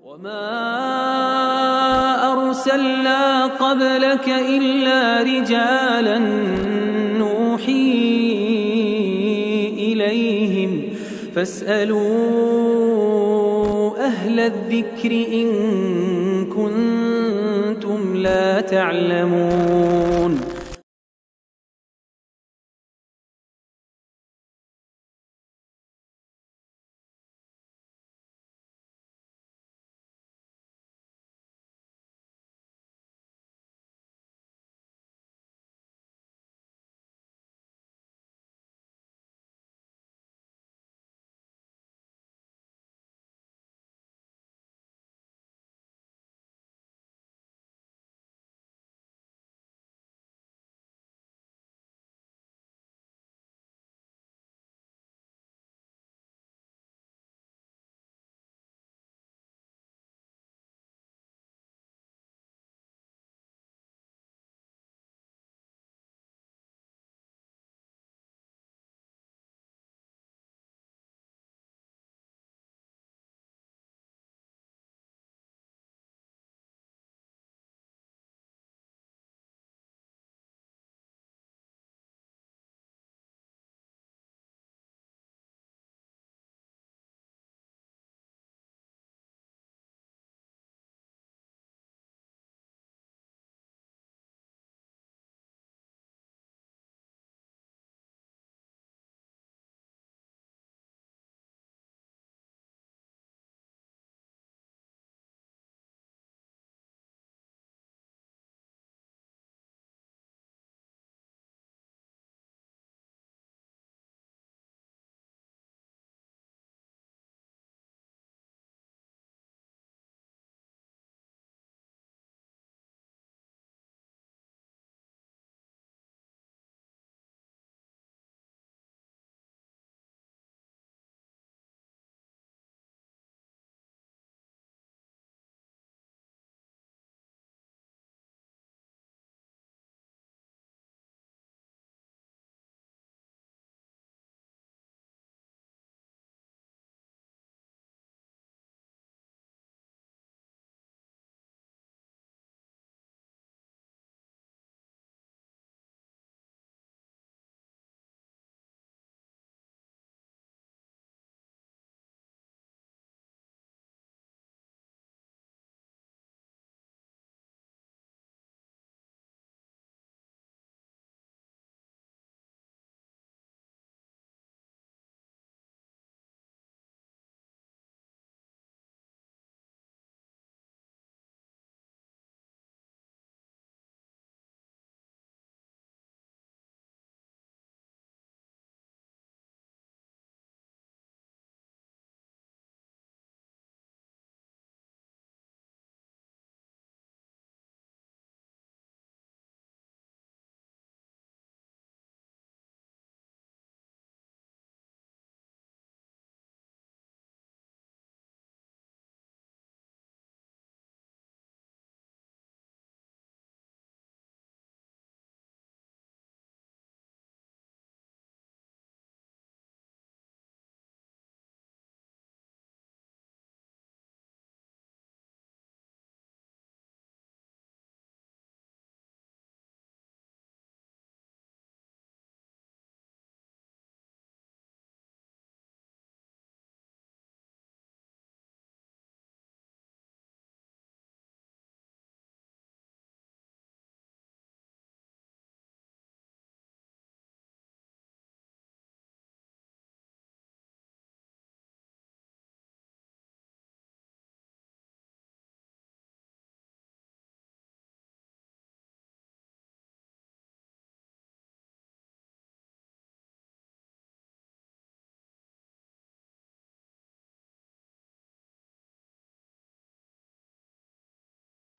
وما أرسلنا قبلك إلا رجالا نوحي إليهم فاسألوا أهل الذكر إن كنتم لا تعلمون.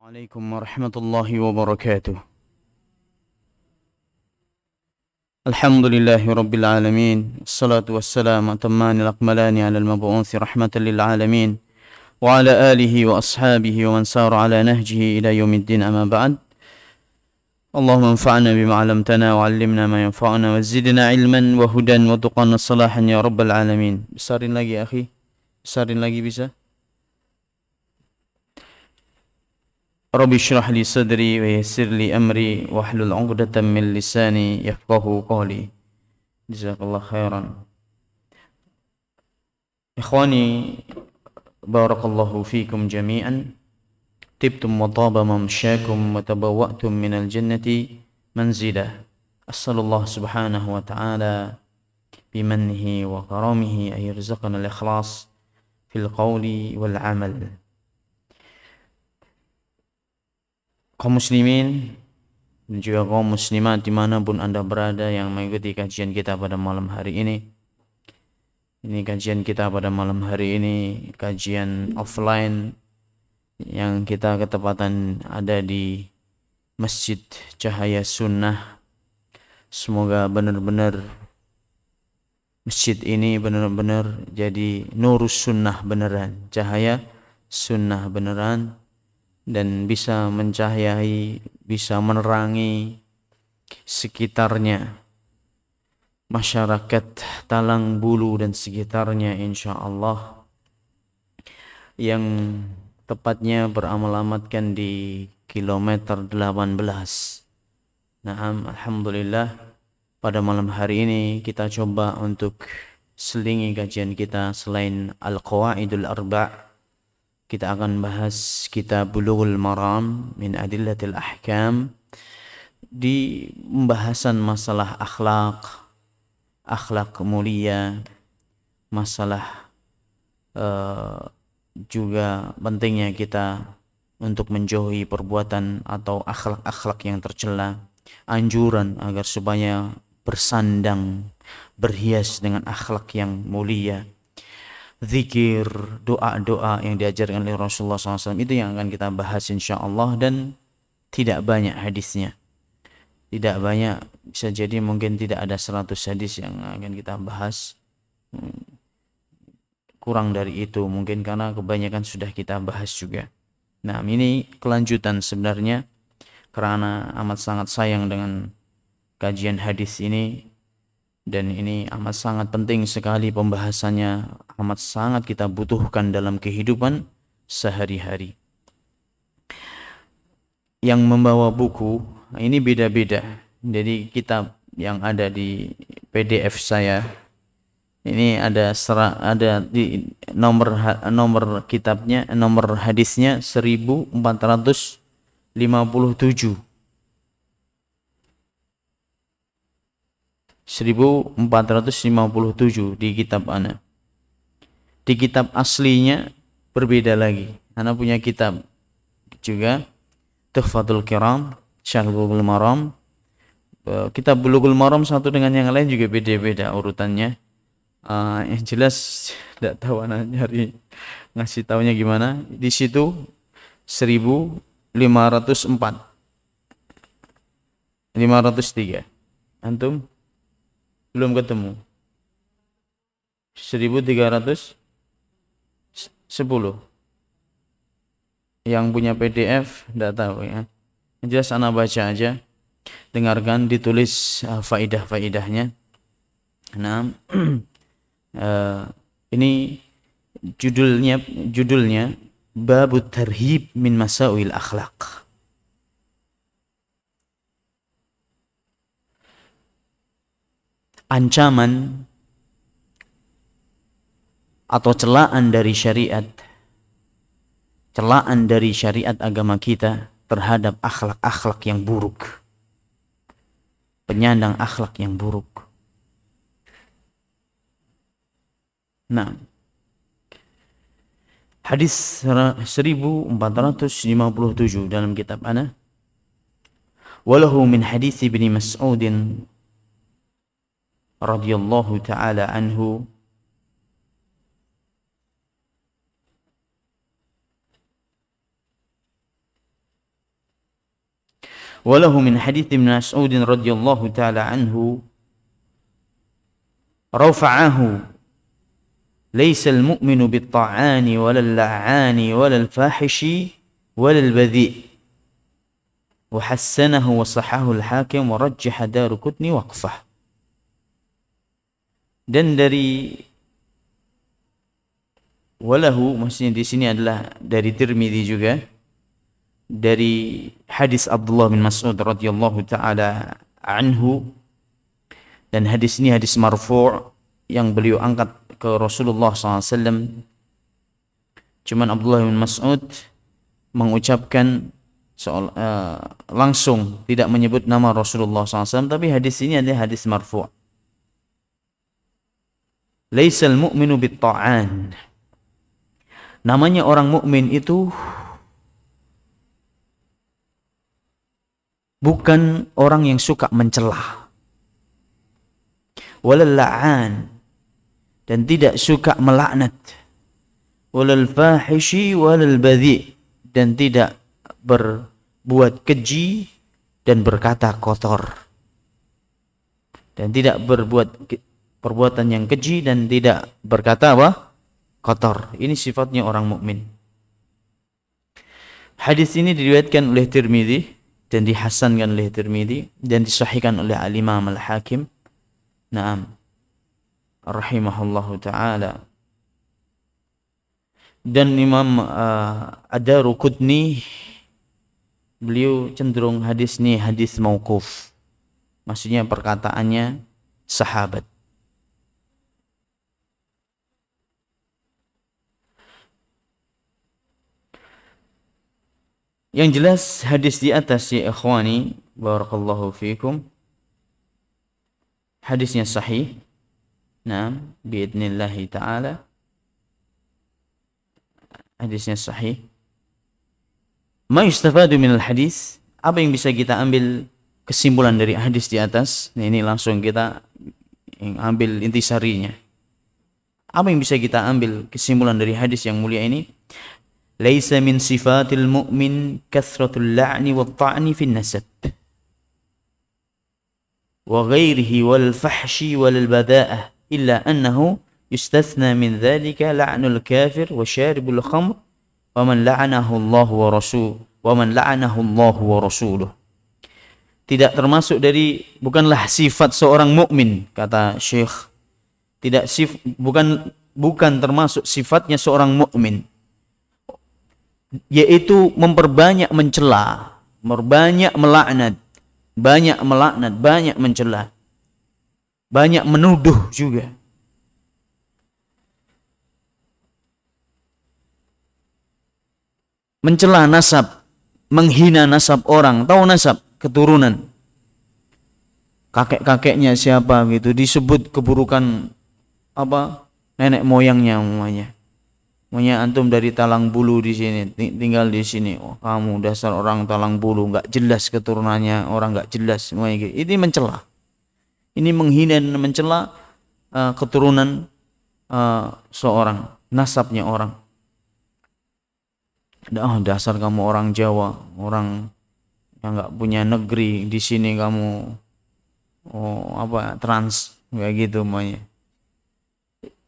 عليكم ورحمة الله وبركاته. الحمد لله رب العالمين، الصلاة والسلام أتمان الأكملان على المبعوث رحمة للعالمين وعلى آله وأصحابه ومن سار على نهجه إلى يوم الدين، أما بعد. اللهم انفعنا بما علمتنا وعلمنا ما ينفعنا وزدنا علما وهدى وتقى صلاحا يا رب العالمين. Besarin lagi akhi, besarin lagi bisa. Rabbi shrah li sadri wa yassir li amri wahlul 'uqdatam min lisani yafqahu qawli. Jazakallah khairan. Ikhwani barakallahu fikum jami'an. Tibtum wa taba mamsyakum wa tabawwa'tum minal jannati manzilah. As'alullah subhanahu wa ta'ala bimannihi wa karamihi ay yarzuqana al-ikhlas fil qawli wal 'amal. Kaum muslimin dan juga kaum muslimat dimanapun anda berada yang mengikuti kajian kita pada malam hari ini. Ini kajian kita pada malam hari ini, kajian offline yang kita ketepatan ada di Masjid Cahaya Sunnah. Semoga benar-benar masjid ini benar-benar jadi nurus sunnah beneran, cahaya sunnah beneran, dan bisa mencahayai, bisa menerangi sekitarnya, masyarakat Talang Bulu dan sekitarnya insyaallah, yang tepatnya beralamatkan di kilometer 18. Naam, alhamdulillah pada malam hari ini kita coba untuk selingi kajian kita selain Al-Qawaidul Arba'. Kita akan bahas kitab Bulughul Maram min Adillatil Ahkam, di pembahasan masalah akhlak mulia, masalah juga pentingnya kita untuk menjauhi perbuatan atau akhlak-akhlak yang tercela, anjuran agar supaya bersandang, berhias dengan akhlak yang mulia, zikir, doa-doa yang diajarkan oleh Rasulullah SAW, itu yang akan kita bahas insyaallah. Dan tidak banyak hadisnya, tidak banyak, bisa jadi mungkin tidak ada 100 hadis yang akan kita bahas, kurang dari itu mungkin karena kebanyakan sudah kita bahas juga. Nah, ini kelanjutan sebenarnya, karena amat sangat sayang dengan kajian hadis ini, dan ini amat sangat penting sekali pembahasannya, amat sangat kita butuhkan dalam kehidupan sehari-hari. Yang membawa buku ini beda-beda. Jadi kitab yang ada di PDF saya ini ada di nomor kitabnya, nomor hadisnya 1457. 1457 di kitab ana. Di kitab aslinya berbeda lagi. Ana punya kitab juga, Tuhfatul Kiram, Syarh Bulughul Maram. Kitab Bulughul Maram satu dengan yang lain juga beda-beda urutannya. Yang jelas tidak tahu ana nyari ngasih taunya gimana. Di situ 1504, 503. Antum belum ketemu? 1310. Yang punya PDF tidak tahu ya. Yang jelas anak baca aja, dengarkan, ditulis faidah-faidahnya. Nah, ini judulnya Babut Tarhib min Masawil Akhlaq. Ancaman atau celaan dari syariat, celaan dari syariat agama kita terhadap akhlak-akhlak yang buruk, penyandang akhlak yang buruk. Nah, hadis 1457 dalam kitab ana, walahu min hadis Ibnu Mas'udin radhiyallahu ta'ala anhu walahu min hadits Ibnu Mas'ud radhiyallahu ta'ala anhu rafa'ahu laysa al-mu'minu bit-ta'ani walal la'ani walal fahishi walal badhi' wa hassanahu wa sahahu al-hakim wa rajjaha Daruqutni waqfah. Dan dari walahu, maksudnya di sini adalah dari Tirmidzi juga, dari hadis Abdullah bin Mas'ud radhiyallahu taala anhu, dan hadis ini hadis marfu' yang beliau angkat ke Rasulullah SAW. Cuman Abdullah bin Mas'ud mengucapkan langsung, tidak menyebut nama Rasulullah SAW, tapi hadis ini adalah hadis marfu'. Laisal mu'minu bit-ta'an. Namanya orang mukmin itu bukan orang yang suka mencela. Walal la'an, dan tidak suka melaknat. Walal fahishi walal badhi, dan tidak berbuat keji dan berkata kotor. Dan tidak berbuat perbuatan yang keji dan tidak berkata apa? Kotor. Ini sifatnya orang mukmin. Hadis ini diriwayatkan oleh Tirmidzi dan dihasankan oleh Tirmidzi dan disahihkan oleh Al-Imam Al-Hakim. Naam. Rahimahullahu taala. Dan Imam Ad-Daruqutni, beliau cenderung hadis ini hadis mauquf. Maksudnya perkataannya sahabat. Yang jelas hadis di atas ya ikhwani, barakallahu fiikum, hadisnya sahih. Naam, biidnillahi ta'ala. Hadisnya sahih. Ma yustafadu minal hadis, apa yang bisa kita ambil kesimpulan dari hadis di atas? Nah, ini langsung kita ambil intisarinya. Apa yang bisa kita ambil kesimpulan dari hadis yang mulia ini? Laisa min sifatil mu'min kathratul la'ni wat ta'ni fin nasab wa ghairihi wal fahshi wal bada'ah illa annahu yustathna min dhalika la'nul kafir wa syaribul khamr wa man la'anahu Allah wa rasuluh. Tidak termasuk dari, bukanlah sifat seorang mukmin, kata Syekh. Bukan termasuk sifatnya seorang mukmin, yaitu memperbanyak mencela, memperbanyak melaknat, banyak mencela, banyak menuduh juga. Mencela nasab, menghina nasab orang, tahu nasab, keturunan. Kakek-kakeknya siapa gitu, disebut keburukan apa? Nenek moyangnya umpamanya. Makanya antum dari Talang Bulu di sini, tinggal di sini. Oh, kamu dasar orang Talang Bulu, nggak jelas keturunannya, orang nggak jelas. Ini mencela. Ini menghina dan mencela keturunan seorang, nasabnya orang. Dasar kamu orang Jawa, orang yang nggak punya negeri, di sini kamu trans, kayak gitu makanya.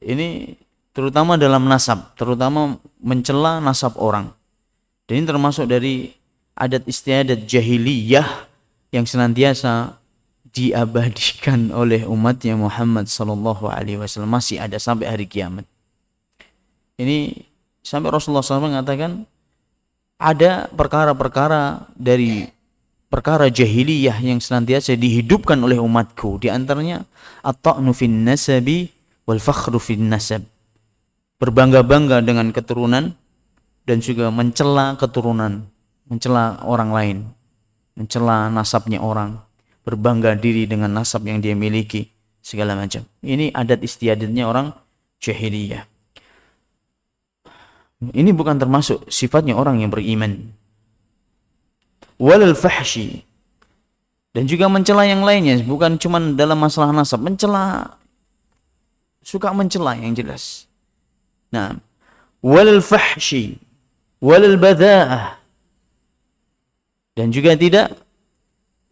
Ini terutama dalam nasab, terutama mencela nasab orang. Dan ini termasuk dari adat istiadat jahiliyah yang senantiasa diabadikan oleh umatnya Muhammad sallallahu alaihi wasallam, masih ada sampai hari kiamat. Ini sampai Rasulullah SAW mengatakan ada perkara-perkara dari perkara jahiliyah yang senantiasa dihidupkan oleh umatku, di antaranya at-ta'nu fin nasabi wal fakhru fin nasab. Berbangga-bangga dengan keturunan dan juga mencela keturunan, mencela orang lain, mencela nasabnya orang, berbangga diri dengan nasab yang dia miliki, segala macam. Ini adat istiadatnya orang jahiliyah. Ini bukan termasuk sifatnya orang yang beriman. Walal fahshi, dan juga mencela yang lainnya, bukan cuma dalam masalah nasab, mencela, suka mencela yang jelas. Nah, walal fahshi walal bada'ah, dan juga tidak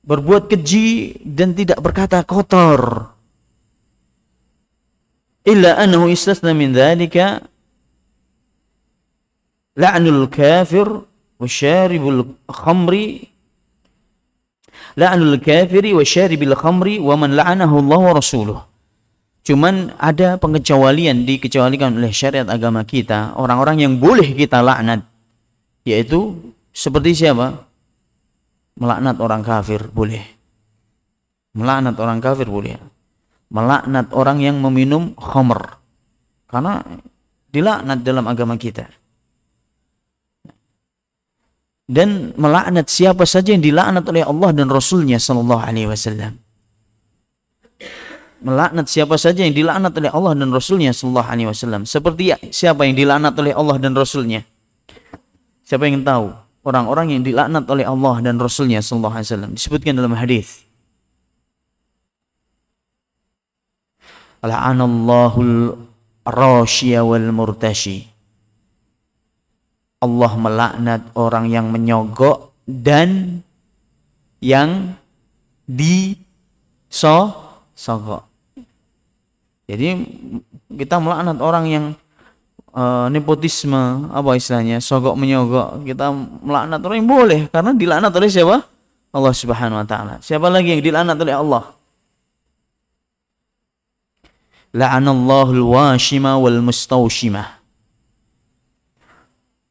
berbuat keji dan tidak berkata kotor. Illa annahu istasna min dhalika la'nul kafir wa syaribul khamri, la'nul kafiri wa syaribil khamri wa man la'anahu Allah wa rasuluh. Cuman ada pengecualian, dikecualikan oleh syariat agama kita, orang-orang yang boleh kita laknat, yaitu Seperti siapa? Melaknat orang kafir boleh. Melaknat orang kafir boleh. Melaknat orang yang meminum khamr. Karena dilaknat dalam agama kita. Dan melaknat siapa saja yang dilaknat oleh Allah dan Rasulnya sallallahu alaihi wasallam. Melaknat siapa saja yang dilaknat oleh Allah dan Rasulnya sallallahu alaihi wasallam. Seperti siapa yang dilaknat oleh Allah dan Rasulnya? Siapa yang tahu? Orang-orang yang dilaknat oleh Allah dan Rasulnya sallallahu alaihi wasallam. Disebutkan dalam hadis. La'anallahul rashiya wal murtashi. Allah melaknat orang yang menyogok dan yang disogok. Jadi kita melaknat orang yang nepotisme, apa istilahnya, sogok menyogok. Kita melaknat orang yang boleh karena dilaknat oleh siapa? Allah Subhanahu wa taala. Siapa lagi yang dilaknat oleh Allah? La'anallahul washima wal mustawshimah.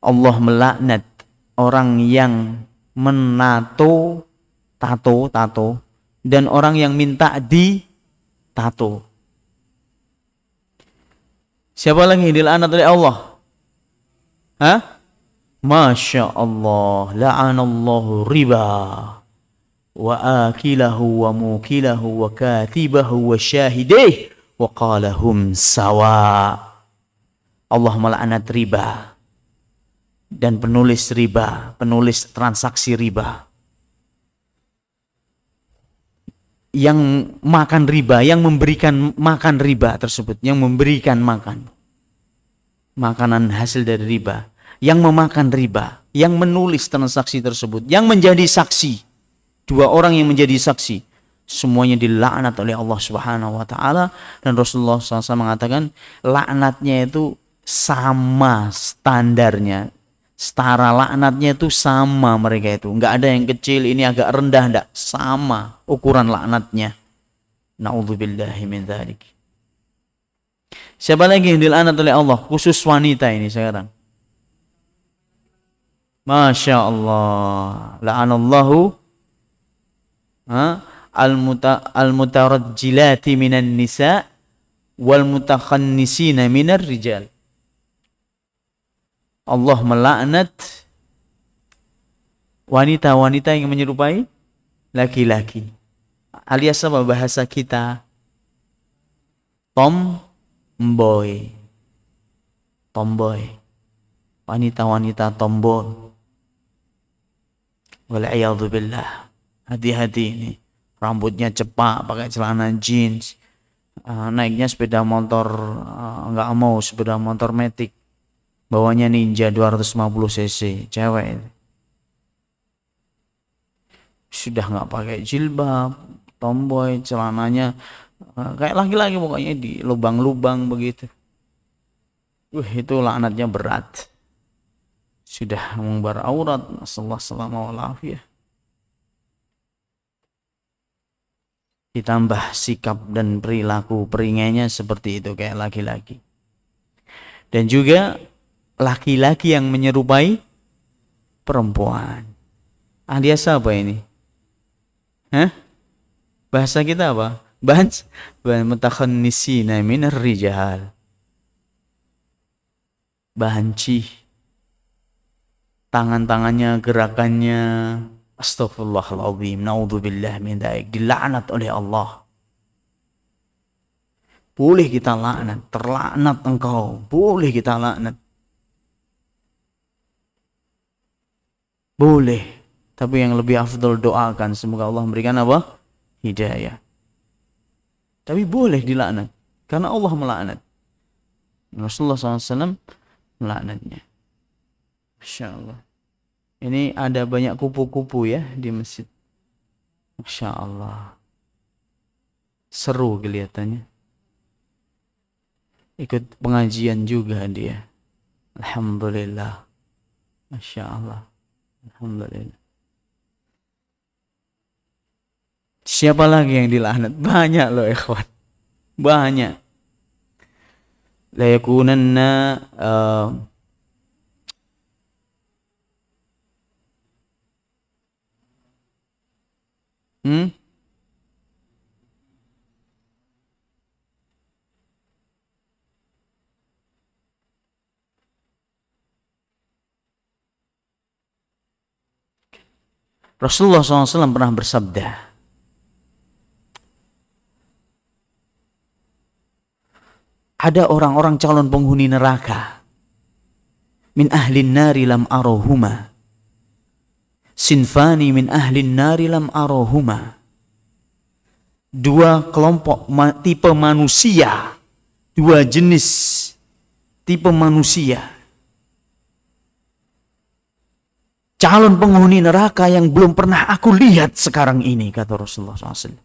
Allah melaknat orang yang menato, tato, dan orang yang minta ditato. Siapa lagi yang dilaknat oleh Allah? Hah? Masya Allah, la'anallahu riba wa akilahu wa mukilahu wa katibahu wa syahidih wa qalahum sawa. Allah melaknat riba dan penulis riba, penulis transaksi riba, yang makan riba, yang memberikan makan riba tersebut, yang memberikan makan makanan hasil dari riba, yang memakan riba, yang menulis transaksi tersebut, yang menjadi saksi, dua orang yang menjadi saksi, semuanya dilaknat oleh Allah Subhanahu wa taala. Dan Rasulullah SAW mengatakan laknatnya itu sama standarnya, setara laknatnya itu sama mereka itu. Enggak ada yang kecil, ini agak rendah, enggak. Sama ukuran laknatnya. Na'udzubillahi min dzalik. Siapa lagi yang dilaknat oleh Allah? Khusus wanita ini sekarang. Masya Allah. La'anallahu al-mutarajjilati minan nisa wal mutakhannisina minar rijal. Allah melaknat wanita-wanita yang menyerupai laki-laki. Alias apa bahasa kita? Tomboy. Tomboy. Wanita-wanita tomboy. Wal'iyadzubillah. Hati-hati ini. Rambutnya cepak, pakai celana jeans. Naiknya sepeda motor, nggak mau sepeda motor metik. Bawanya Ninja 250 cc, cewek. Sudah nggak pakai jilbab, tomboy, celananya kayak laki-laki pokoknya di lubang-lubang begitu. Itu laknatnya berat. Sudah mengumbar aurat, nasallahu alaihi wasallam. Ditambah sikap dan perilaku peringainya seperti itu kayak laki-laki. Dan juga laki-laki yang menyerupai perempuan. Alias apa ini? Hah? Bahasa kita apa? Mutakhannisina minar rijal. Banci. Tangan-tangannya, gerakannya, astagfirullahaladzim, naudzubillah min dzalik, dilaknat oleh Allah. Boleh kita laknat, terlaknat engkau, boleh kita laknat. Boleh, tapi yang lebih afdal doakan semoga Allah memberikan apa? Hidayah. Tapi boleh dilaknat karena Allah melaknat. Rasulullah SAW melaknatnya. Masya Allah. Ini ada banyak kupu-kupu ya di masjid. Masya Allah. Seru kelihatannya. Ikut pengajian juga dia. Alhamdulillah. Masya Allah. Alhamdulillah. Siapa lagi yang dilaknat? Banyak loh ikhwan. Banyak. La yakunanna Hmm? Rasulullah SAW pernah bersabda, ada orang-orang calon penghuni neraka, min ahlin nari lam arohuma, sinfani min ahlin nari lam arohuma. Dua kelompok tipe manusia, dua jenis tipe manusia, calon penghuni neraka yang belum pernah aku lihat sekarang ini, kata Rasulullah SAW.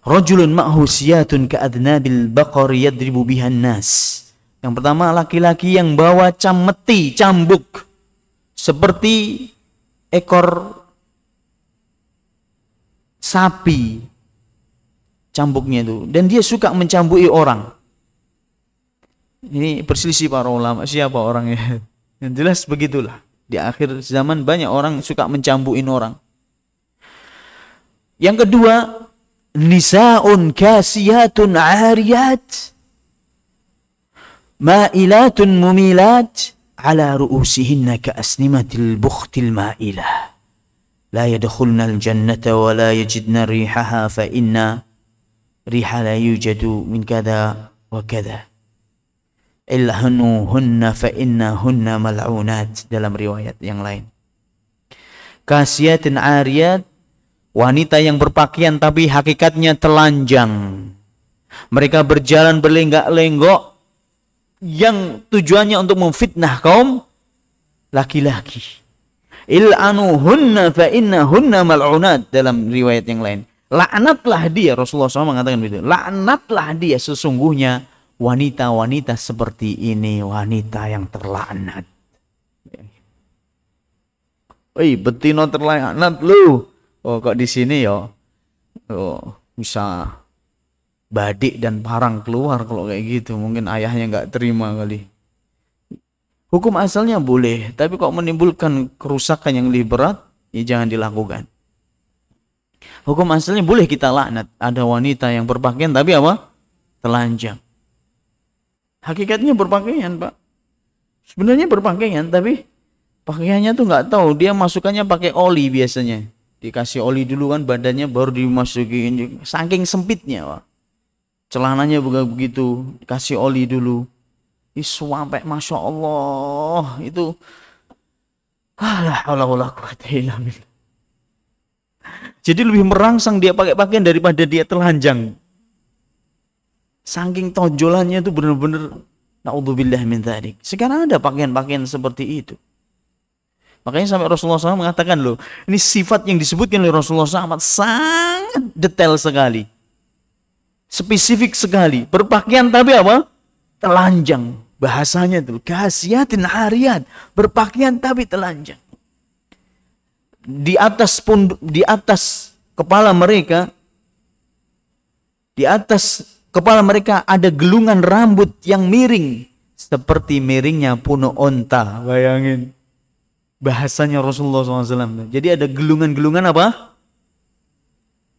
Rajulun ma'hu siyatun ka'adnabil baqari yadribu bihan nas. Yang pertama, laki-laki yang bawa cameti, cambuk, seperti ekor sapi, cambuknya itu, dan dia suka mencambuki orang. Ini perselisih para ulama, siapa orangnya? Yang jelas begitulah. Di akhir zaman banyak orang suka mencambukin orang. Yang kedua, nisa'un kasiyatun 'ariyat ma'ilatun mumilat ala ru'usihinna ka'asnimatil bukhtil ma'ilah la yadkhulna al-jannata wa la yajidna rihaha fa inna riha la yujadu min kada wa kada ilhanuhunna fa innahunna mal'unat, dalam riwayat yang lain. Kasiyatin 'ariyat, wanita yang berpakaian tapi hakikatnya telanjang. Mereka berjalan berlenggak-lenggok yang tujuannya untuk memfitnah kaum laki-laki. Il'anuhunna fa innahunna mal'unat, dalam riwayat yang lain. Laknatlah dia, Rasulullah SAW mengatakan begitu. Laknatlah dia, sesungguhnya wanita-wanita seperti ini wanita yang terlaknat. Woi, betino terlaknat lu. Oh, kok di sini ya, bisa badik dan parang keluar kalau kayak gitu. Mungkin ayahnya nggak terima kali. Hukum asalnya boleh, tapi kok menimbulkan kerusakan yang lebih berat, ya jangan dilakukan. Hukum asalnya boleh kita laknat. Ada wanita yang berpakaian tapi apa? Telanjang. Hakikatnya berpakaian, Pak. Sebenarnya berpakaian, tapi pakaiannya tuh nggak tahu. Dia masukannya pakai oli biasanya. Dikasih oli dulu kan badannya, baru dimasukin. Saking sempitnya, Pak. Celananya begitu, dikasih oli dulu. Sampai Masya Allah, itu jadi lebih merangsang dia pakai pakaian daripada dia telanjang. Saking tonjolannya itu benar-benar naudzubillah min dzalik. Sekarang ada pakaian-pakaian seperti itu. Makanya sampai Rasulullah SAW mengatakan loh, ini sifat yang disebutkan oleh Rasulullah SAW sangat detail sekali. Spesifik sekali. Berpakaian tapi apa? Telanjang. Bahasanya itu kasiyatin 'ariyat. Berpakaian tapi telanjang. Di atas kepala mereka, di atas kepala mereka ada gelungan rambut yang miring seperti miringnya punuk onta. Bayangin. Bahasanya Rasulullah SAW. Jadi ada gelungan-gelungan apa?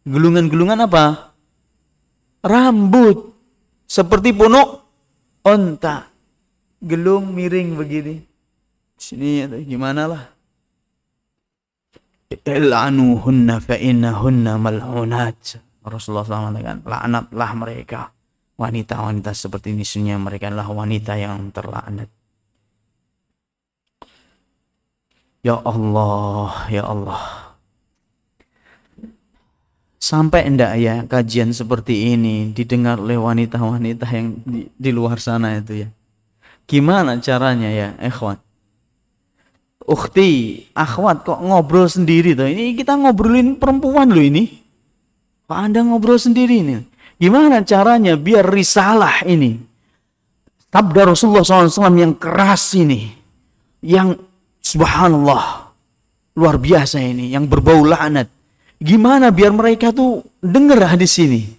Gelungan-gelungan apa? Rambut. Seperti punuk onta. Gelung miring begini. Sini gimana lah. Il'anuhunna fa innahunna mal'unat. Rasulullah SAW mengatakan, laknatlah mereka. Wanita-wanita seperti ini, sesungguhnya mereka adalah wanita yang terlaknat. Ya Allah, ya Allah. Sampai enggak ya kajian seperti ini didengar oleh wanita-wanita yang di luar sana itu ya? Gimana caranya ya, ikhwan? Ukhti, akhwat kok ngobrol sendiri tuh? Ini kita ngobrolin perempuan loh ini. Kok Anda ngobrol sendiri ini? Gimana caranya biar risalah ini, sabda Rasulullah SAW yang keras ini, yang subhanallah, luar biasa ini, yang berbau laknat. Gimana biar mereka tuh dengar hadis ini?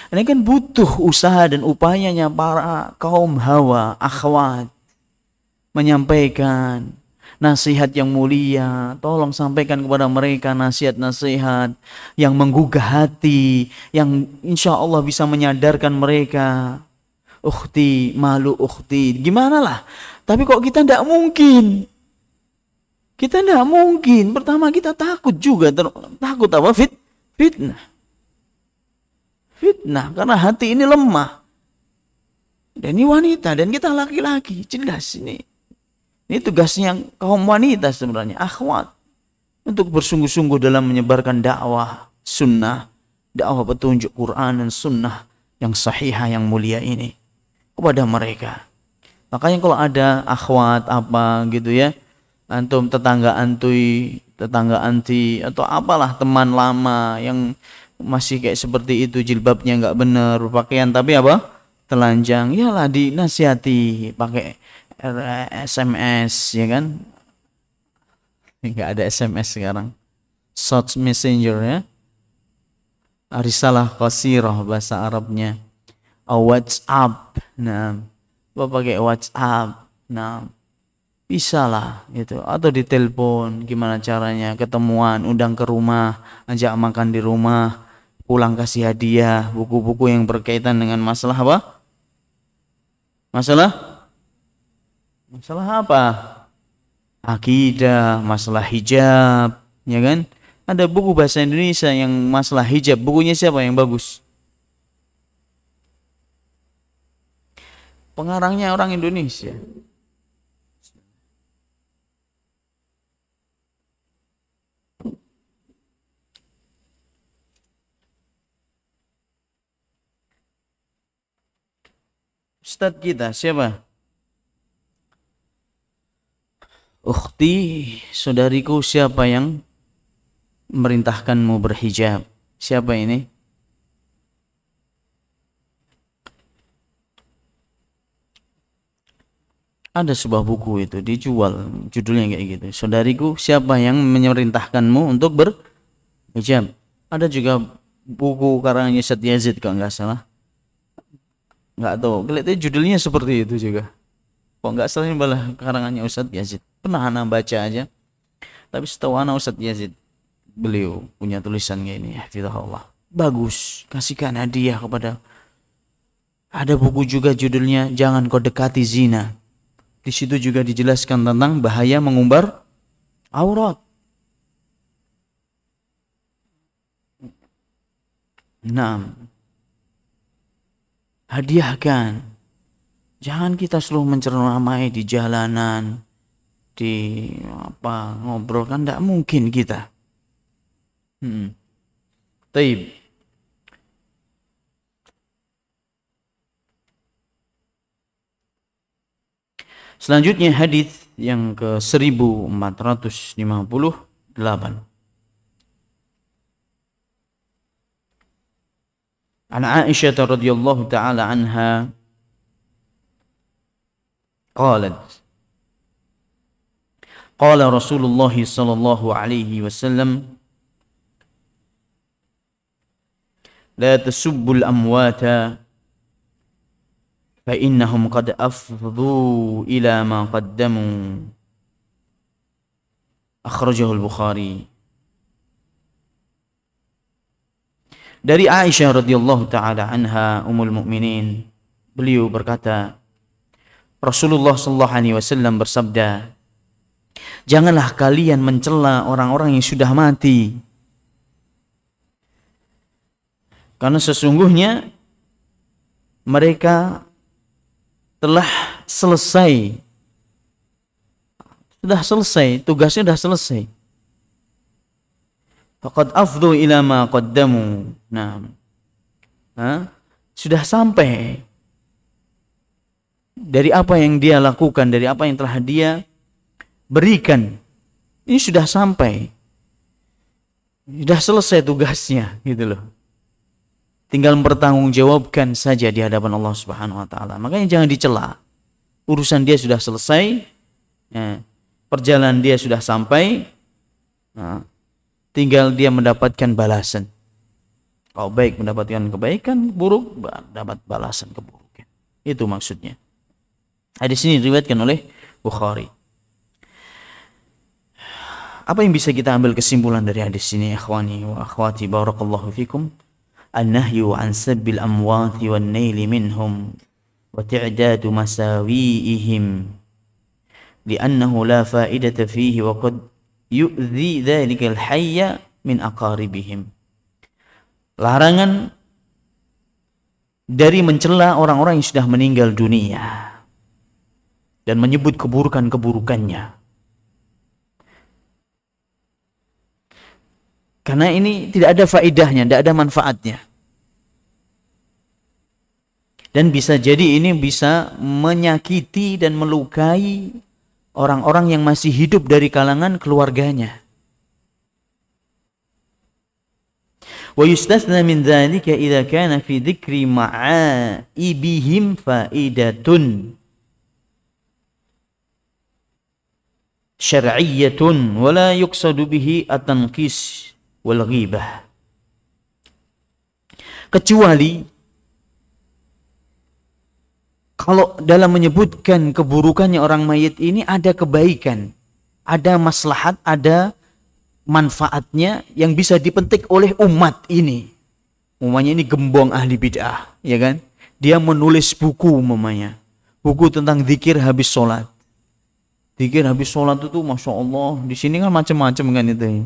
Ini kan butuh usaha dan upayanya para kaum hawa, akhwat, menyampaikan. nasihat yang mulia. Tolong sampaikan kepada mereka nasihat-nasihat yang menggugah hati, yang insya Allah bisa menyadarkan mereka. Ukhti, malu ukhti, gimana lah. Tapi kok kita tidak mungkin. Kita tidak mungkin. Pertama kita takut juga. Takut apa? Fitnah. Fitnah. Karena hati ini lemah. Dan ini wanita. Dan kita laki-laki. Jelas ini. Ini tugasnya kaum wanita sebenarnya. Akhwat. Untuk bersungguh-sungguh dalam menyebarkan dakwah sunnah. Dakwah petunjuk Quran dan sunnah. Yang sahihah, yang mulia ini. Kepada mereka. Makanya kalau ada akhwat apa gitu ya. Antum tetangga antui, tetangga anti, atau apalah teman lama yang masih kayak seperti itu, jilbabnya nggak bener, pakaian tapi apa? Telanjang, yalah dinasihati pakai SMS, ya kan? Nggak ada SMS sekarang, short messenger ya, risalah qasirah bahasa Arabnya, WhatsApp, nah, pakai WhatsApp, nah. Bisa lah gitu, atau ditelepon, gimana caranya, ketemuan, undang ke rumah, ajak makan di rumah, pulang kasih hadiah, buku-buku yang berkaitan dengan masalah apa? Masalah apa? Akidah, masalah hijab, ya kan? Ada buku bahasa Indonesia yang masalah hijab, bukunya siapa yang bagus? Pengarangnya orang Indonesia. Ustadz kita siapa? Ukhti, saudariku, siapa yang merintahkanmu berhijab? Siapa ini? Ada sebuah buku itu dijual, judulnya kayak gitu. Saudariku, siapa yang memerintahkanmu untuk berhijab? Ada juga buku karangan Ustadz Yazid kalau nggak salah. Nggak tahu, kelihatannya judulnya seperti itu juga. Kok nggak salah ini malah karangannya Ustadz Yazid. Pernah anak baca aja. Tapi setahu anak Ustadz Yazid, beliau punya tulisan kayak ini. Hafizahullah. Bagus, kasihkan hadiah kepada. Ada buku juga judulnya Jangan Kau Dekati Zina. Di situ juga dijelaskan tentang bahaya mengumbar aurat. Nah, hadiahkan. Jangan kita selalu menceramai di jalanan, di apa ngobrol, kan tidak mungkin kita. Taib. Selanjutnya hadis yang ke 1458. An Aisyah radhiyallahu taala anha qalat qala Rasulullah sallallahu alaihi wasallam la tasubbul amwata fa innahum qad afdhu ila ma qaddamu akhrajahu al-Bukhari. Dari Aisyah radhiyallahu taala anha ummul mukminin, beliau berkata, Rasulullah sallallahu alaihi wasallam bersabda, janganlah kalian mencela orang-orang yang sudah mati, karena sesungguhnya mereka telah selesai, tugasnya sudah selesai. Faqad afdhu ila ma qaddamu. Nah, sudah sampai dari apa yang dia lakukan, dari apa yang telah dia berikan. Ini sudah sampai, sudah selesai tugasnya, gitu loh. Tinggal mempertanggungjawabkan saja di hadapan Allah Subhanahu wa taala. Makanya jangan dicela. Urusan dia sudah selesai, perjalanan dia sudah sampai. Tinggal dia mendapatkan balasan. Kalau baik mendapatkan kebaikan, buruk dapat balasan keburukan. Itu maksudnya. Hadis ini diriwayatkan oleh Bukhari. Apa yang bisa kita ambil kesimpulan dari hadis ini, ikhwani wa akhwati barakallahu fikum? An-nahyu an sabbil amwati wan naili minhum wa ti'dadu masawi'ihim li'annahu la fa'idata fihi wa qad yu'dhi dhalika al-hayya min aqaribihim. Larangan dari mencela orang-orang yang sudah meninggal dunia dan menyebut keburukan-keburukannya. Karena ini tidak ada faedahnya, tidak ada manfaatnya. Dan bisa jadi ini bisa menyakiti dan melukai orang-orang yang masih hidup dari kalangan keluarganya. Wa yustathna min dzalika idza kana fi dzikri ma'aibihim fa'idatun syar'iyyatun wa la yuqsadu bihi at-tanqis wal ghibah. Kecuali kalau dalam menyebutkan keburukannya orang mayit ini ada kebaikan, ada maslahat, ada manfaatnya yang bisa dipetik oleh umat ini. Umpamanya ini gembong ahli bid'ah, ya kan? Dia menulis buku umpamanya, buku tentang zikir habis sholat. Zikir habis sholat itu masya Allah, di sini kan macam-macam kan itu.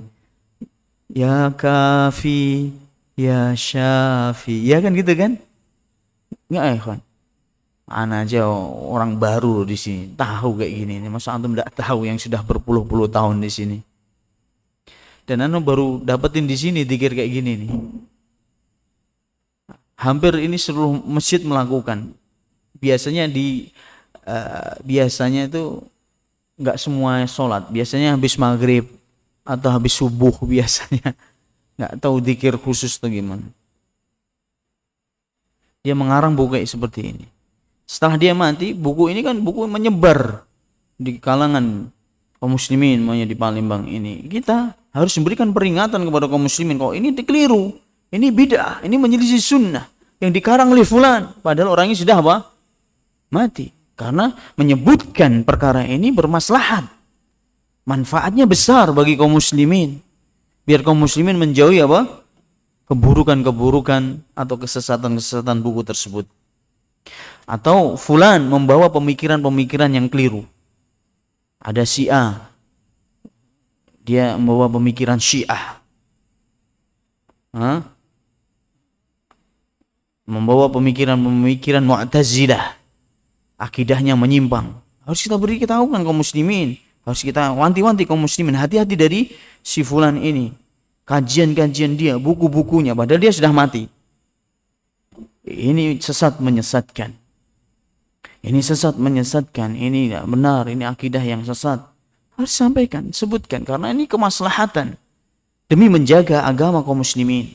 Ya kafi, ya syafi, ya kan gitu kan? Enggak ya kan? Ana aja orang baru di sini tahu kayak gini. Masa antum tidak tahu yang sudah berpuluh-puluh tahun di sini? Dan anu baru dapetin di sini zikir kayak gini nih. Hampir ini seluruh masjid melakukan. Biasanya biasanya itu nggak semua sholat. Biasanya habis maghrib atau habis subuh biasanya. Nggak tahu zikir khusus atau gimana. Dia mengarang buku kayak seperti ini. Setelah dia mati, buku ini kan buku menyebar di kalangan kaum muslimin, maunya di Palembang ini. Kita harus memberikan peringatan kepada kaum muslimin, kalau ini keliru, ini bid'ah, ini menyelisih sunnah yang dikarang oleh fulan, padahal orangnya sudah apa? Mati. Karena menyebutkan perkara ini bermaslahat, manfaatnya besar bagi kaum muslimin, biar kaum muslimin menjauhi apa? Keburukan-keburukan atau kesesatan-kesesatan buku tersebut. Atau fulan membawa pemikiran-pemikiran yang keliru. Ada Syiah, dia membawa pemikiran Syiah, membawa pemikiran-pemikiran Mu'tazilah, akidahnya menyimpang. Harus kita beri ketahuan kaum muslimin, harus kita wanti-wanti kaum muslimin, hati-hati dari si fulan ini, kajian-kajian dia, buku-bukunya, padahal dia sudah mati. Ini sesat menyesatkan. Ini sesat menyesatkan, ini tidak benar, ini akidah yang sesat. Harus sampaikan, sebutkan, karena ini kemaslahatan demi menjaga agama kaum muslimin.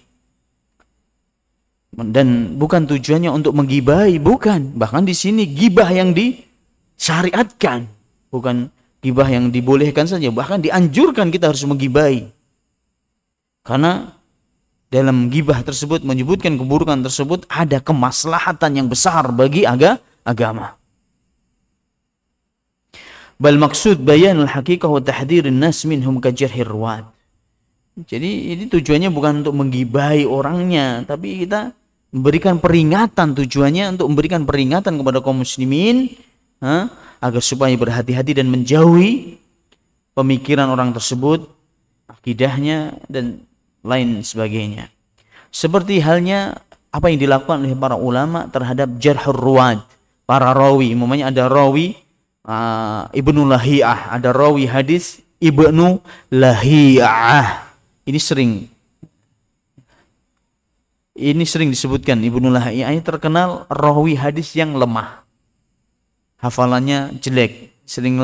Dan bukan tujuannya untuk menggibahi, bukan. Bahkan di sini gibah yang disyariatkan, bukan gibah yang dibolehkan saja, bahkan dianjurkan kita harus menggibahi. Karena dalam gibah tersebut menyebutkan keburukan tersebut ada kemaslahatan yang besar bagi agama. Bal maksud bayanul haqiqah wa tahdhirin nas minhum kajarhir ruwat. Jadi ini tujuannya bukan untuk menggibahi orangnya, tapi kita memberikan peringatan, tujuannya untuk memberikan peringatan kepada kaum muslimin agar supaya berhati-hati dan menjauhi pemikiran orang tersebut, akidahnya dan lain sebagainya. Seperti halnya apa yang dilakukan oleh para ulama terhadap jarhur ruwat, para rawi. Umpamanya ada rawi Ibnu Lahiyah, ada rawi hadis Ibnu Lahiyah. Ini sering disebutkan Ibnu Lahiyah. Ini terkenal rawi hadis yang lemah, hafalannya jelek. Sering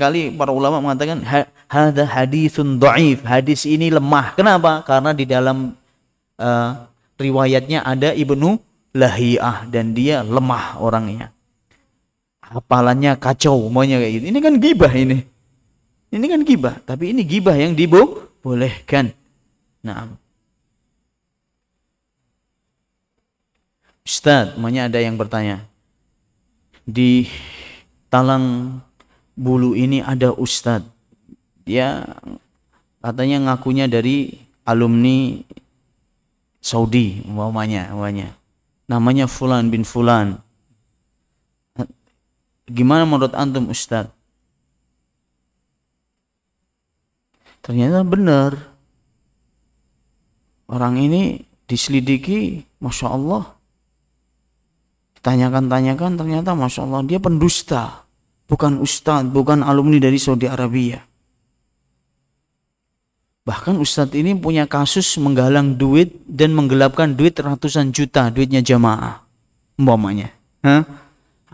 kali para ulama mengatakan hadza haditsun dhaif, hadis ini lemah. Kenapa? Karena di dalam riwayatnya ada Ibnu Lahiyah dan dia lemah orangnya, hafalannya kacau, maunya kayak gitu. Ini kan gibah ini kan gibah, tapi ini gibah yang dibolehkan. Nah, Ustaz, maunya ada yang bertanya, di Talang Bulu ini ada Ustadz, Dia katanya ngakunya dari alumni Saudi umpamanya. Namanya Fulan bin Fulan. Gimana menurut antum Ustaz? Ternyata benar. Orang ini diselidiki, Masya Allah. Tanyakan, ternyata Masya Allah dia pendusta. Bukan ustadz, bukan alumni dari Saudi Arabia. Bahkan ustadz ini punya kasus menggalang duit dan menggelapkan duit ratusan juta, duitnya jamaah. Umpamanya.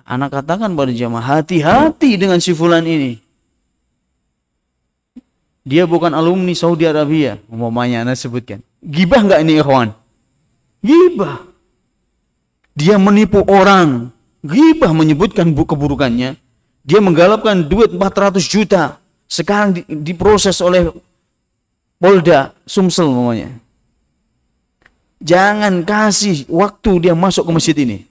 Anak katakan pada jamaah, hati-hati dengan si fulan ini. Dia bukan alumni Saudi Arabia. Umpamanya anak sebutkan. Gibah enggak ini ikhwan? Gibah. Dia menipu orang. Gibah menyebutkan keburukannya. Dia menggalapkan duit 400 juta. Sekarang diproses oleh Polda Sumsel umpamanya. Jangan kasih waktu dia masuk ke masjid ini.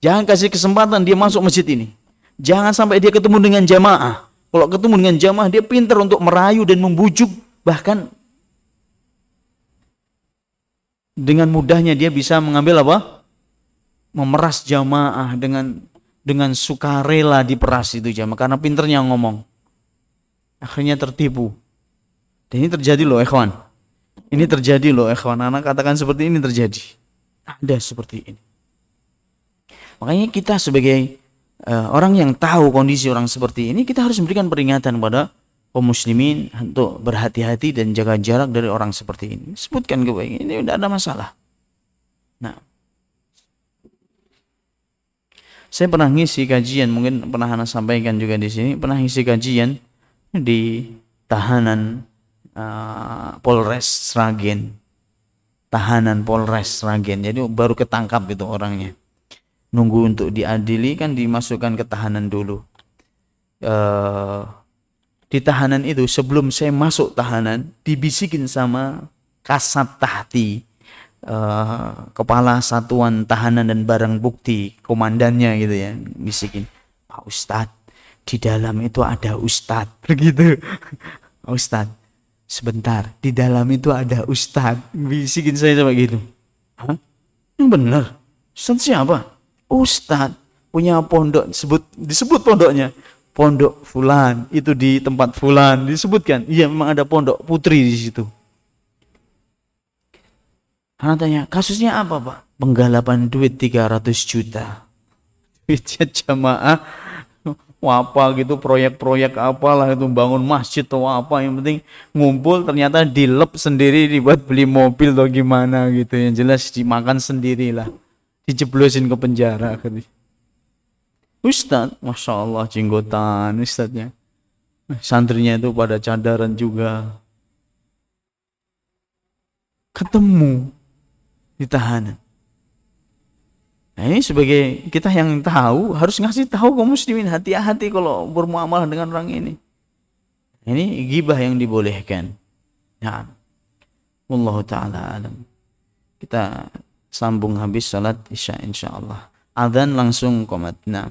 Jangan kasih kesempatan dia masuk masjid ini. Jangan sampai dia ketemu dengan jamaah. Kalau ketemu dengan jamaah dia pintar untuk merayu dan membujuk. Bahkan dengan mudahnya dia bisa mengambil apa? Memeras jamaah dengan sukarela diperas itu jamaah. Karena pinternya ngomong. Akhirnya tertipu. Dan ini terjadi loh ikhwan. Ini terjadi loh ikhwan. Anak katakan seperti ini terjadi. Ada seperti ini. Makanya kita sebagai orang yang tahu kondisi orang seperti ini, kita harus memberikan peringatan pada kaum muslimin untuk berhati-hati dan jaga jarak dari orang seperti ini. Sebutkan kebaikan, ini tidak ada masalah. Nah, saya pernah ngisi kajian, mungkin pernah Anda sampaikan juga di sini, pernah ngisi kajian di tahanan Polres Sragen. Tahanan Polres Sragen. Jadi baru ketangkap itu orangnya. Nunggu untuk diadili kan dimasukkan ke tahanan dulu. Di tahanan itu sebelum saya masuk tahanan dibisikin sama Kasat Tahti, kepala satuan tahanan dan barang bukti, komandannya gitu ya, bisikin, Pak Ustadz di dalam itu ada Ustadz begitu. Pak Ustadz sebentar, di dalam itu ada Ustadz, bisikin saya coba gitu. Hah? Yang benar? Ustadz siapa? Ustadz punya pondok, disebut pondoknya, pondok fulan, itu di tempat fulan, disebutkan. Iya memang ada pondok putri di situ. Anak tanya, kasusnya apa Pak? Penggalapan duit 300 juta. Duitnya jamaah, apa gitu, proyek-proyek apalah itu, bangun masjid atau apa, yang penting ngumpul, ternyata dilep sendiri, dibuat beli mobil atau gimana gitu. Yang jelas dimakan sendirilah. Dijeblosin ke penjara akhirnya. Ustadz, Masya Allah jenggotan Ustadznya. Santrinya itu pada cadaran juga. Ketemu di tahanan. Nah ini sebagai kita yang tahu, harus ngasih tahu kaum muslimin, hati-hati kalau bermuamalah dengan orang ini. Ini ghibah yang dibolehkan. Ya. Wallahu ta'ala alam. Kita sambung habis salat isya insyaallah. Adzan langsung qomat. Nah.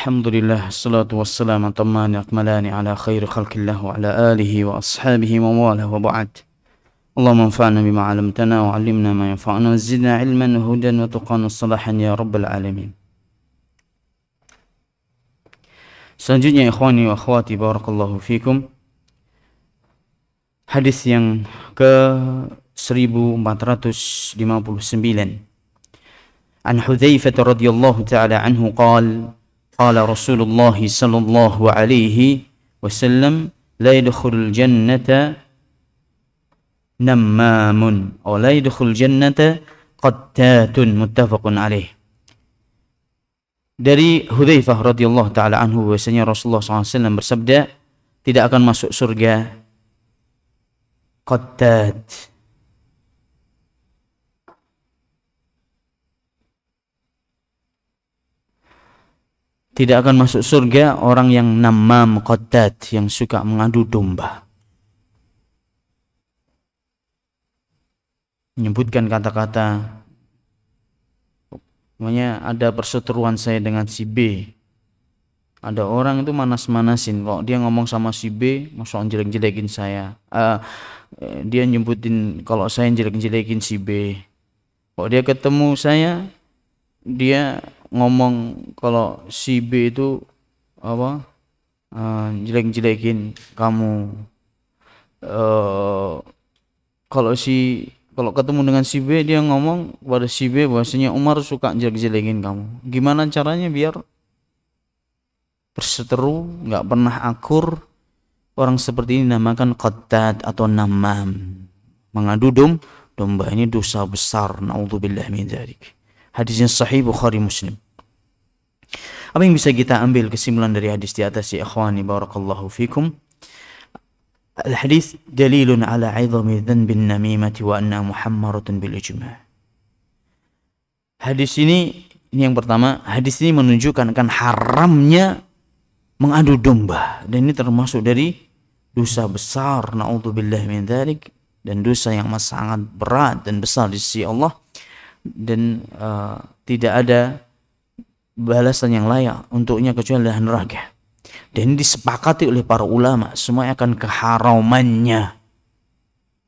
Alhamdulillah, salatu wassalamu atamani akmalani ala khairi khalqillah wa ala alihi wa ashabihi wa wala wa ba'd. Allahumma anfa'na bima 'allamtana wa 'allimna ma yanfa'una wa zidna 'ilman wa hudan wa tuqan wa salahan ya rabbal alamin. Selanjutnya ikhwani wa akhwati barakallahu fikum, hadis yang ke 1459 an Hudzaifah radhiyallahu ta'ala anhu qala qala Rasulullah sallallahu alaihi wasallam la yadkhulul jannata nammamun aw la yadkhulul jannata qattatun, muttafaqun alaih. Dari Hudzaifah radhiyallahu ta'ala anhu bahwasanya Rasulullah SAW bersabda, tidak akan masuk surga qattat, tidak akan masuk surga orang yang namam qattat, yang suka mengadu domba. Menyebutkan kata-kata, namanya ada perseteruan saya dengan si B. Ada orang itu manas-manasin, kok dia ngomong sama si B, maksudnya jelek-jelekin saya. Dia nyebutin kalau saya jelek-jelekin si B. Kok dia ketemu saya, dia ngomong kalau si B itu apa, jelek-jelekin kamu. Kalau ketemu dengan si B, dia ngomong kepada si B bahwasanya Umar suka jelek-jelekin kamu. Gimana caranya biar berseteru, nggak pernah akur? Orang seperti ini namakan qattat atau namam, mengadu domba. Ini dosa besar, naudzubillah min dzalik. Hadisnya sahih Bukhari Muslim. Apa yang bisa kita ambil kesimpulan dari hadis di atas ya ikhwani barakallahu fikum? Al-hadis dalilun ala 'idhami dhanbin namimati wa anna muhammaratun bil ijma'. Hadis ini yang pertama, hadis ini menunjukkan akan haramnya mengadu domba, dan ini termasuk dari dosa besar, naudzubillah min dzalik, dan dosa yang sangat berat dan besar di sisi Allah, dan tidak ada balasan yang layak untuknya kecuali neraka. Dan ini disepakati oleh para ulama, semua akan keharamannya.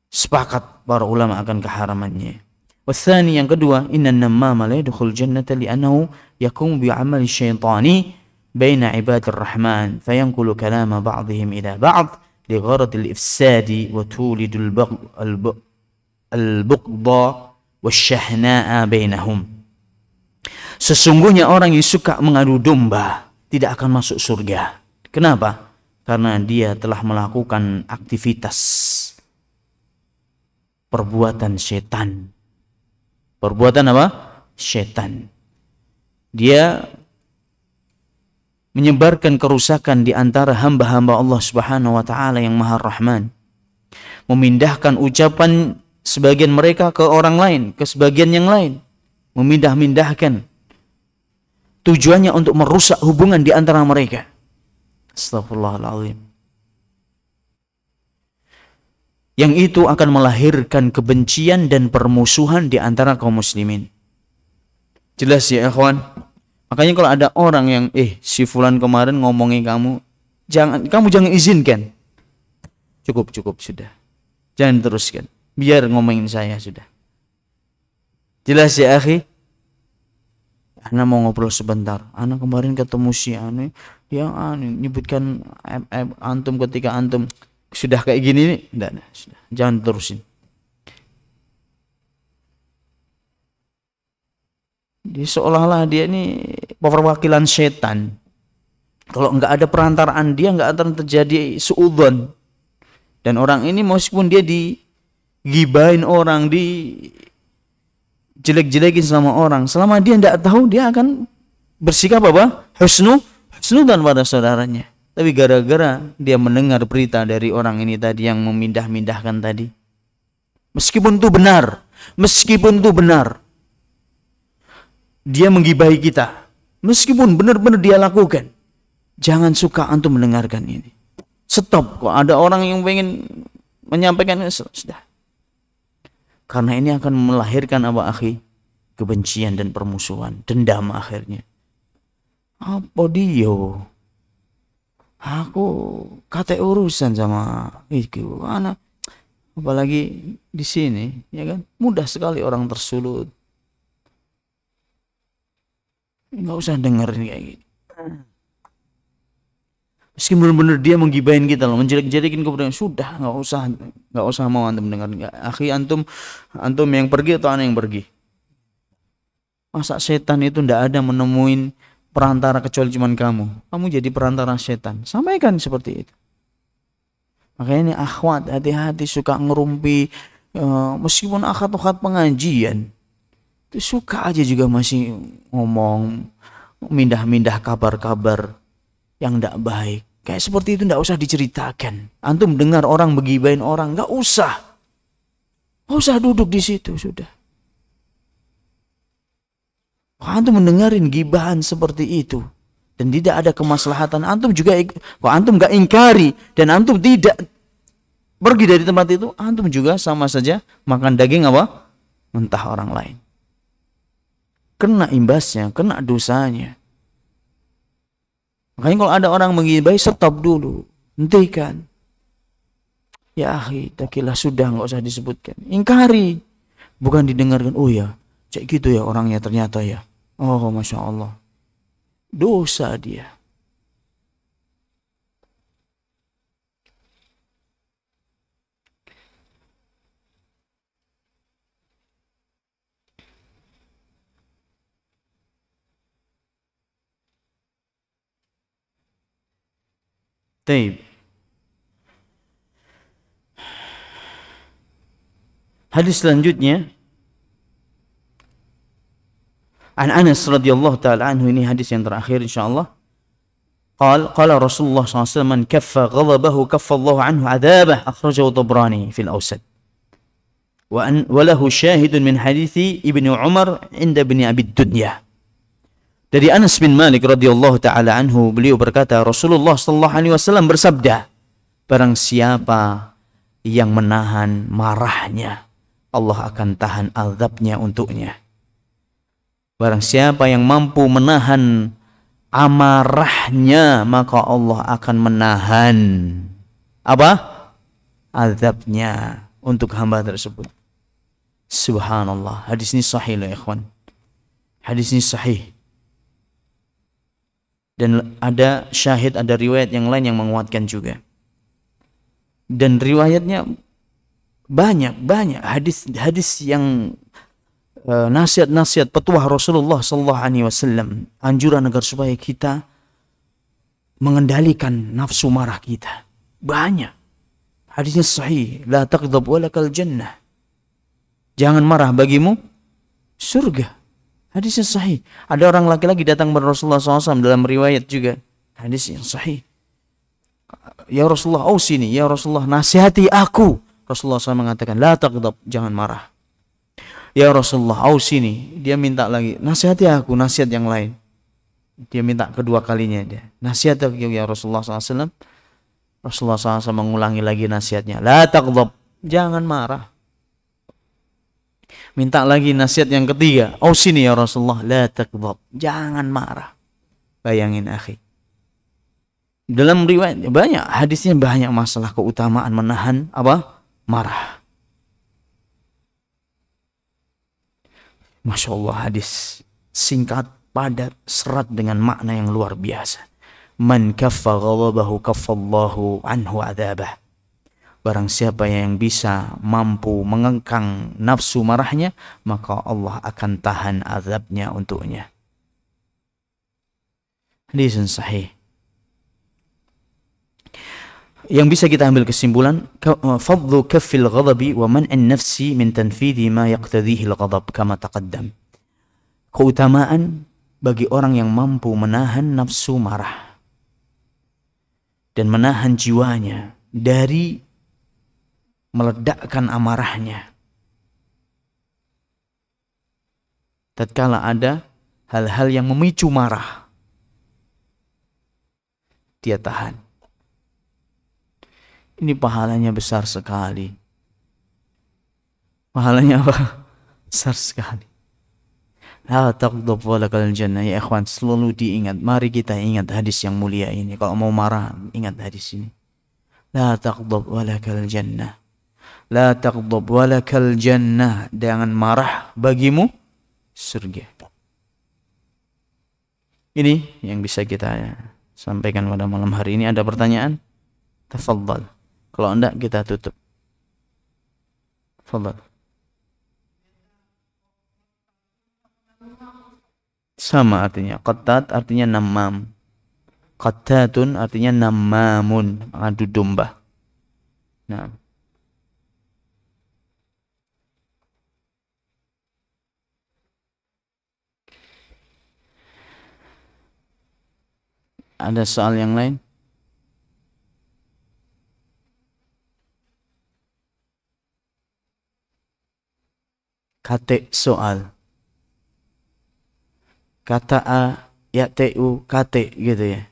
Sepakat para ulama akan keharamannya. Watsani, yang kedua, innan namama la yadkhul jannata li'annahu yakum bi'amali syaitani baina ibadir rahman fayanqulu kalama ba'dihim ila ba'd li gharadil ifsadi wa tulidul al-bughda wasyahna'a bainahum. Sesungguhnya orang yang suka mengadu domba tidak akan masuk surga. Kenapa? Karena dia telah melakukan aktivitas perbuatan setan. Perbuatan apa? Setan. Dia menyebarkan kerusakan di antara hamba-hamba Allah Subhanahu wa taala yang Maha Rahman. Memindahkan ucapan sebagian mereka ke orang lain, ke sebagian yang lain. Memindah-mindahkan. Tujuannya untuk merusak hubungan di antara mereka. Astaghfirullahaladzim. Yang itu akan melahirkan kebencian dan permusuhan di antara kaum muslimin. Jelas ya ikhwan? Makanya kalau ada orang yang si fulan kemarin ngomongin kamu jangan izinkan. Cukup sudah. Jangan teruskan. Biar ngomongin saya sudah. Jelas ya akhi? Ana mau ngobrol sebentar. Ana kemarin ketemu si anu yang nyebutkan antum ketika antum sudah kayak gini nih. Sudah. Jangan terusin. Dia seolah-olah dia ini perwakilan setan. Kalau enggak ada perantaraan dia enggak akan terjadi suudzon. Dan orang ini meskipun dia digibahin orang, jelek-jelekin sama orang, selama dia tidak tahu, dia akan bersikap apa? Husnudzan pada saudaranya. Tapi gara-gara dia mendengar berita dari orang ini tadi yang memindah-mindahkan tadi, meskipun itu benar, dia menggibahi kita, meskipun benar-benar dia lakukan, jangan suka antum mendengarkan ini. Stop. Kok ada orang yang pengen menyampaikan ini, sudah. Karena ini akan melahirkan apa akhi? Kebencian dan permusuhan, dendam akhirnya. Apa dia? Aku kate urusan sama itu anak. Apalagi di sini, ya kan? Mudah sekali orang tersulut. Nggak usah dengerin kayak gitu. Meski benar-benar dia menggibahin kita loh, menjelek-jelekin kemudian sudah, nggak usah mau antum dengar. Akhi, antum yang pergi atau anak yang pergi? Masa setan itu ndak ada menemuin perantara kecuali cuman kamu. Kamu jadi perantara setan. Sampaikan seperti itu. Makanya ini akhwat, hati-hati suka ngerumpi, meskipun akad-akad pengajian, itu suka aja juga masih ngomong, mindah-mindah kabar-kabar yang tidak baik. Kayak seperti itu tidak usah diceritakan. Antum dengar orang begibain orang, nggak usah duduk di situ sudah. Antum mendengarin gibahan seperti itu dan tidak ada kemaslahatan, antum juga kok antum nggak ingkari dan antum tidak pergi dari tempat itu, antum juga sama saja makan daging apa? Mentah orang lain. Kena imbasnya, kena dosanya. Makanya kalau ada orang menggibahi, stop dulu, hentikan. Ya akhi, takilah, sudah, nggak usah disebutkan. Ingkari, bukan didengarkan. Oh ya, cek gitu ya orangnya ternyata ya. Oh, masya Allah, dosa dia. Taib. Hadis selanjutnya, An Anas radhiyallahu taala anhu, ini hadis yang terakhir insyaallah. Qala Rasulullah SAW, man kaffa ghadabahu kaffa Allah anhu adzabah, akhrajahu Tabrani fil Awsat. Wa lahu syahidun min hadithi Ibnu Umar inda Ibni Abi Dunya. Dari Anas bin Malik radhiyallahu taala anhu, beliau berkata, Rasulullah sallallahu alaihi wasallam bersabda, barang siapa yang menahan marahnya, Allah akan tahan azabnya untuknya. Barang siapa yang mampu menahan amarahnya, maka Allah akan menahan apa? Azabnya untuk hamba tersebut. Subhanallah. Hadis ini sahih ya ikhwan. Hadis ini sahih. Dan ada syahid, ada riwayat yang lain yang menguatkan juga. Dan riwayatnya banyak hadis yang nasihat-nasihat petuah Rasulullah sallallahu alaihi wasallam, anjuran agar supaya kita mengendalikan nafsu marah kita. Banyak. Hadisnya sahih, la taghdab walakal jannah. Jangan marah, bagimu surga. Hadisnya sahih. Ada orang laki-laki datang kepada Rasulullah SAW dalam riwayat juga. Hadis yang sahih. Ya Rasulullah, ausini, ya Rasulullah, nasihati aku. Rasulullah SAW mengatakan, la taghdab, jangan marah. Ya Rasulullah, ausini, dia minta lagi, nasihati aku, nasihat yang lain. Dia minta kedua kalinya dia. Nasihati aku ya Rasulullah SAW. Rasulullah SAW mengulangi lagi nasihatnya. La taghdab, jangan marah. Minta lagi nasihat yang ketiga. Ausini ya Rasulullah, la taghdab, jangan marah. Bayangin akhi. Dalam riwayat banyak, hadisnya banyak masalah keutamaan menahan apa? Marah. Masya Allah, hadis singkat, padat, serat dengan makna yang luar biasa. Man kaffa ghadabahu kaffallahu anhu adzabah. Barang siapa yang bisa mampu mengengkang nafsu marahnya, maka Allah akan tahan azabnya untuknya. Hadis sahih. Yang bisa kita ambil kesimpulan, fadlu kaffil ghadabi wa man'an nafsi min tanfidhi ma yaqtadhihi al-ghadab kama taqaddam. Keutamaan bagi orang yang mampu menahan nafsu marah dan menahan jiwanya dari meledakkan amarahnya tatkala ada hal-hal yang memicu marah, dia tahan. Ini pahalanya besar sekali. Pahalanya apa? Besar sekali. La taghdab walakal jannah. Ya ikhwan, selalu diingat. Mari kita ingat hadis yang mulia ini. Kalau mau marah, ingat hadis ini. La taghdab walakal jannah. La taghdab walakal jannah. Jangan marah, bagimu surga. Ini yang bisa kita sampaikan pada malam hari ini. Ada pertanyaan? Tafadhal. Kalau enggak, kita tutup. Tafadhal. Sama artinya. Qattat artinya namam. Qattatun artinya namamun, adu domba. Nah. Ada soal yang lain? Kate soal. Kata A, ya TU, kate gitu ya.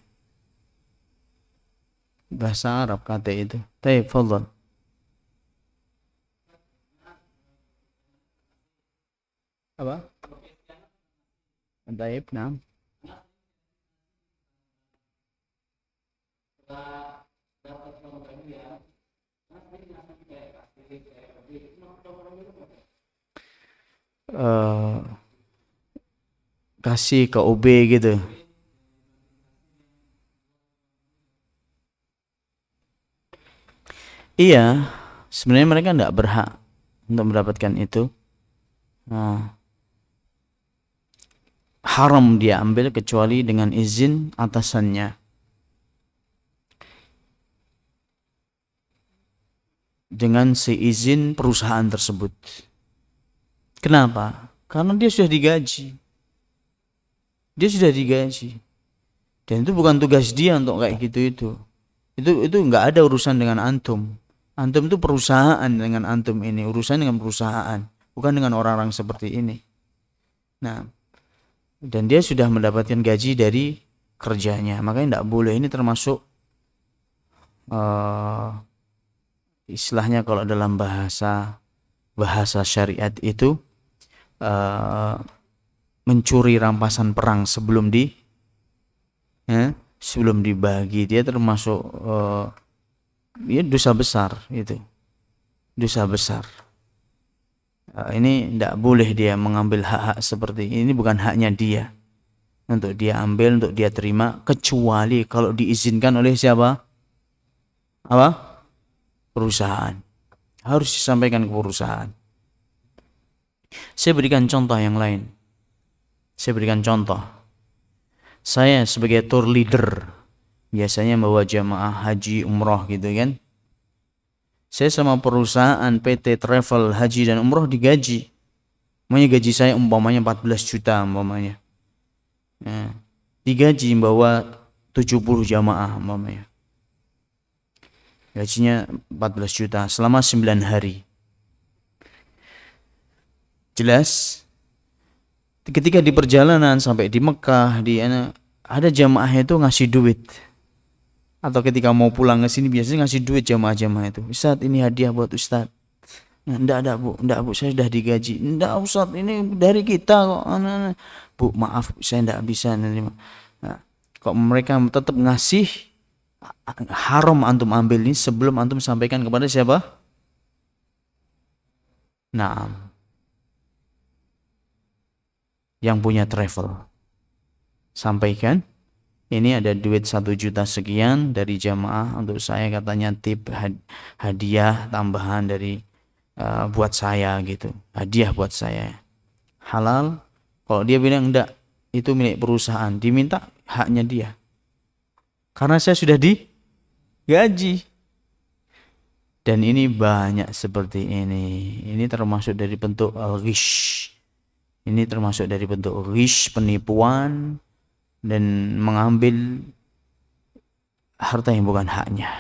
Bahasa Arab kate itu. Taib, fadhal. Apa? Taib, nah. Kasih ke OB gitu. Iya, sebenarnya mereka tidak berhak untuk mendapatkan itu. Haram dia ambil kecuali dengan izin atasannya. Dengan seizin perusahaan tersebut. Kenapa? Karena dia sudah digaji. Dia sudah digaji. Dan itu bukan tugas dia untuk kayak gitu itu. Itu nggak ada urusan dengan antum. Antum itu perusahaan dengan antum ini, urusan dengan perusahaan, bukan dengan orang-orang seperti ini. Nah, dan dia sudah mendapatkan gaji dari kerjanya, makanya tidak boleh. Ini termasuk istilahnya kalau dalam bahasa syariat itu mencuri rampasan perang sebelum dibagi. Dia termasuk ya dosa besar itu, dosa besar. Ini tidak boleh dia mengambil hak-hak seperti ini. Ini bukan haknya dia untuk dia ambil, untuk dia terima, kecuali kalau diizinkan oleh siapa? Apa? Perusahaan. Harus disampaikan ke perusahaan. Saya berikan contoh yang lain. Saya sebagai tour leader biasanya bawa jamaah haji umroh gitu kan. Saya sama perusahaan PT Travel Haji dan Umroh digaji. Gaji saya umpamanya 14 juta umpamanya. Nah, digaji bawa 70 jamaah umpamanya. Gajinya 14 juta selama 9 hari. Jelas? Ketika di perjalanan sampai di Mekah, ada jamaahnya itu ngasih duit. Atau ketika mau pulang ke sini biasanya ngasih duit jamaah-jamaah itu. Ustaz, ini hadiah buat Ustaz. Nah, enggak bu, saya sudah digaji. Enggak Ustaz, ini dari kita kok. Bu, maaf, saya enggak bisa. Nah, kok mereka tetap ngasih, haram antum ambil ini sebelum antum sampaikan kepada siapa? Nah, yang punya travel. Sampaikan. Ini ada duit 1 juta sekian dari jamaah untuk saya, katanya tip hadiah tambahan dari buat saya gitu. Hadiah buat saya. Halal. Kalau dia bilang enggak, itu milik perusahaan, diminta haknya dia. Karena saya sudah digaji. Dan ini banyak seperti ini. Ini termasuk dari bentuk ghish. Ini termasuk dari bentuk ghish, penipuan dan mengambil harta yang bukan haknya.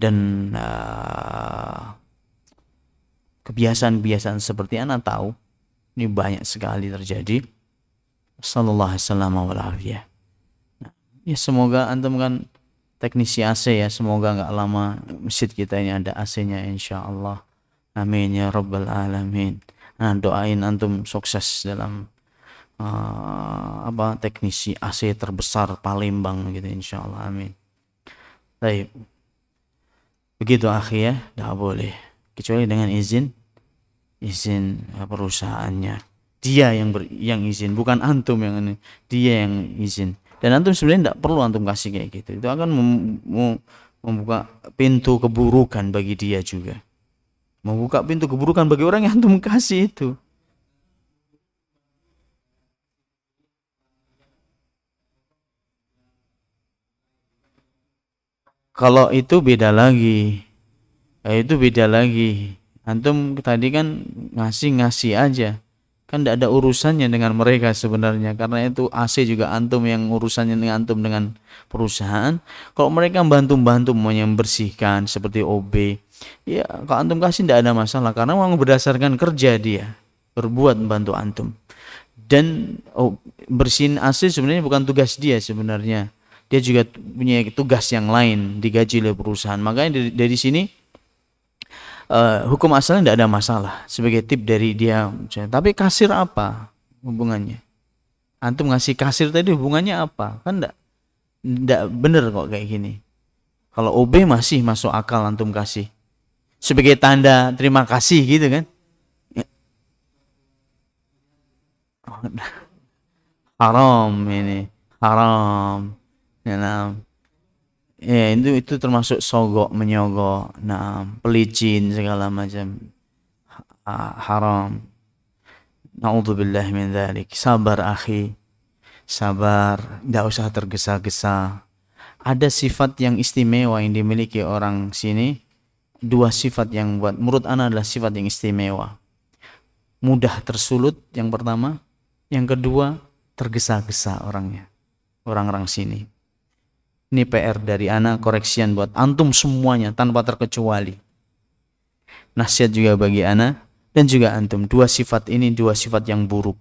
Dan kebiasaan-kebiasaan seperti Anda tahu, ini banyak sekali terjadi. Sallallahu alaihi wasallam wa alaihi. Ya semoga antum kan teknisi AC ya, semoga nggak lama masjid kita ini ada AC-nya insyaallah. Amin ya rabbal alamin. Nah, doain antum sukses dalam teknisi AC terbesar Palembang gitu insyaallah, amin. Baik. Begitu akhi ya, enggak boleh kecuali dengan izin perusahaannya. Dia yang izin, bukan antum yang ini. Dia yang izin. Dan antum sebenarnya enggak perlu antum kasih kayak gitu. Itu akan membuka pintu keburukan bagi dia juga. Membuka pintu keburukan bagi orang yang antum kasih itu. Kalau itu beda lagi. Itu beda lagi. Antum tadi kan ngasih aja. Kan tidak ada urusannya dengan mereka sebenarnya, karena itu AC juga antum yang urusannya dengan antum dengan perusahaan. Kalau mereka bantu-bantu membersihkan seperti OB, ya kalau antum kasih tidak ada masalah, karena memang berdasarkan kerja dia berbuat membantu antum. Dan bersihin AC sebenarnya bukan tugas dia sebenarnya, dia juga punya tugas yang lain, digaji oleh perusahaan. Makanya dari sini hukum asalnya tidak ada masalah sebagai tip dari dia. Tapi kasir apa hubungannya? Antum ngasih kasir tadi hubungannya apa? Kan tidak benar kok kayak gini. Kalau OB masih masuk akal antum kasih sebagai tanda terima kasih gitu kan. Haram ini, haram. Ya, itu termasuk sogok menyogok, pelicin segala macam, haram. Na'udzubillah min dzalik. Sabar akhi, sabar, tidak usah tergesa-gesa. Ada sifat yang istimewa yang dimiliki orang sini, dua sifat yang menurut ana adalah sifat yang istimewa. Mudah tersulut yang pertama, yang kedua tergesa-gesa orangnya, orang-orang sini. Ini PR dari ana, koreksian buat antum semuanya tanpa terkecuali. Nasihat juga bagi ana dan juga antum. Dua sifat ini dua sifat yang buruk.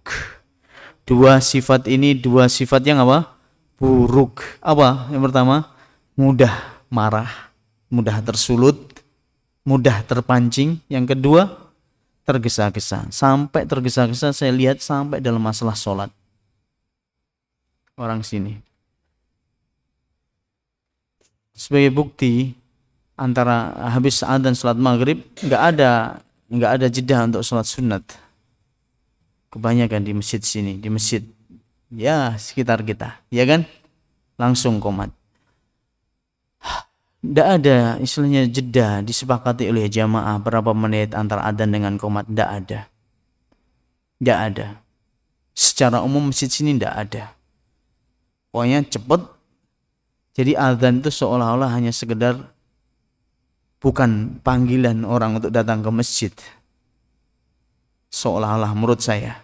Dua sifat ini dua sifat yang apa? Buruk. Apa? Yang pertama, mudah marah, mudah tersulut, mudah terpancing. Yang kedua, tergesa-gesa. Sampai tergesa-gesa saya lihat sampai dalam masalah sholat. Orang sini. Sebagai bukti, antara habis adzan salat maghrib nggak ada jeda untuk salat sunat. Kebanyakan di masjid sini, di masjid ya sekitar kita, ya kan, langsung qomat. Nggak ada istilahnya jeda disepakati oleh jamaah berapa menit antara adzan dengan qomat, nggak ada. Secara umum masjid sini nggak ada. Pokoknya cepet. Jadi adzan itu seolah-olah hanya sekedar bukan panggilan orang untuk datang ke masjid. Seolah-olah menurut saya.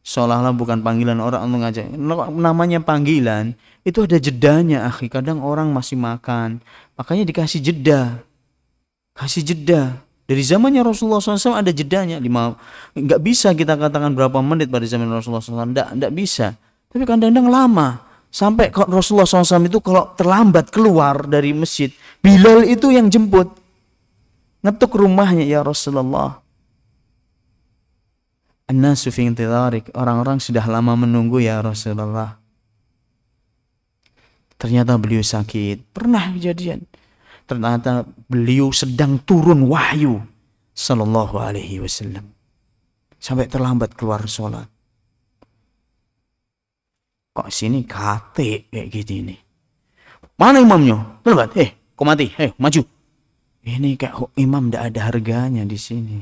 Seolah-olah bukan panggilan orang untuk ngajak. Namanya panggilan itu ada jedanya, akhi. Kadang orang masih makan, makanya dikasih jeda. Kasih jeda. Dari zamannya Rasulullah SAW ada jedanya. Nggak bisa kita katakan berapa menit pada zaman Rasulullah SAW. Nggak bisa. Tapi kadang-kadang lama. Sampai Rasulullah SAW itu kalau terlambat keluar dari masjid, Bilal itu yang jemput, ngetuk rumahnya, ya Rasulullah. An-nasu fi intidharik, orang-orang sudah lama menunggu ya Rasulullah. Ternyata beliau sakit, pernah kejadian. Ternyata beliau sedang turun wahyu sallallahu alaihi wasallam. Sampai terlambat keluar sholat. Kok sini kate kayak gini nih. Mana imamnya? Terlambat. Kok mati? Maju. Ini kayak imam tidak ada harganya di sini.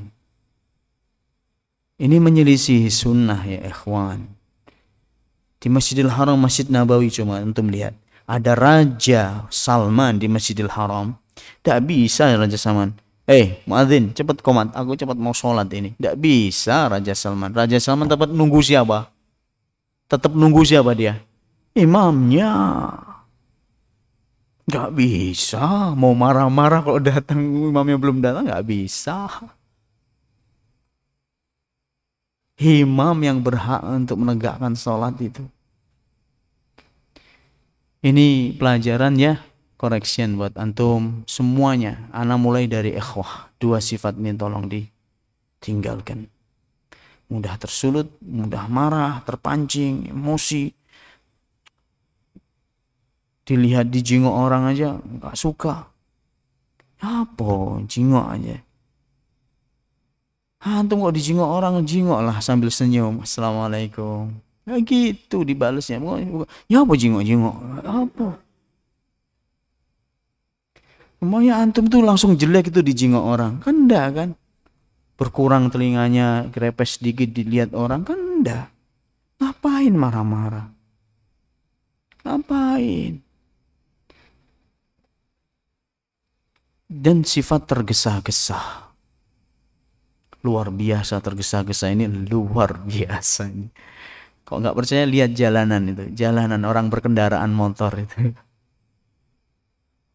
Ini menyelisih sunnah ya ikhwan. Di Masjidil Haram, Masjid Nabawi, cuma untuk melihat. Ada Raja Salman di Masjidil Haram. Tidak bisa Raja Salman. Muadzin, cepat qomat. Aku cepat mau sholat ini. Tidak bisa Raja Salman. Raja Salman tetap nunggu siapa? Tetap nunggu siapa dia? Imamnya. Gak bisa. Mau marah-marah kalau datang imamnya belum datang, gak bisa. Imam yang berhak untuk menegakkan sholat itu. Ini pelajaran ya, correction buat antum semuanya. Ana mulai dari ikhwah. Dua sifat ini tolong ditinggalkan. mudah tersulut, mudah marah, terpancing, emosi. Dilihat dijenguk orang aja nggak suka. Apa jenguk aja? Antum kok dijenguk orang, jenguk lah sambil senyum. Assalamualaikum. Ya gitu dibalasnya. Ya apa jenguk-jenguk? Apa? Emangnya antum tuh langsung jelek itu dijenguk orang? Kan enggak kan? Berkurang telinganya, grepes sedikit dilihat orang, kan enggak. Ngapain marah-marah? Ngapain? Dan sifat tergesa-gesa. Luar biasa tergesa-gesa ini, luar biasa ini. Kok nggak percaya lihat jalanan itu, jalanan orang berkendaraan motor itu.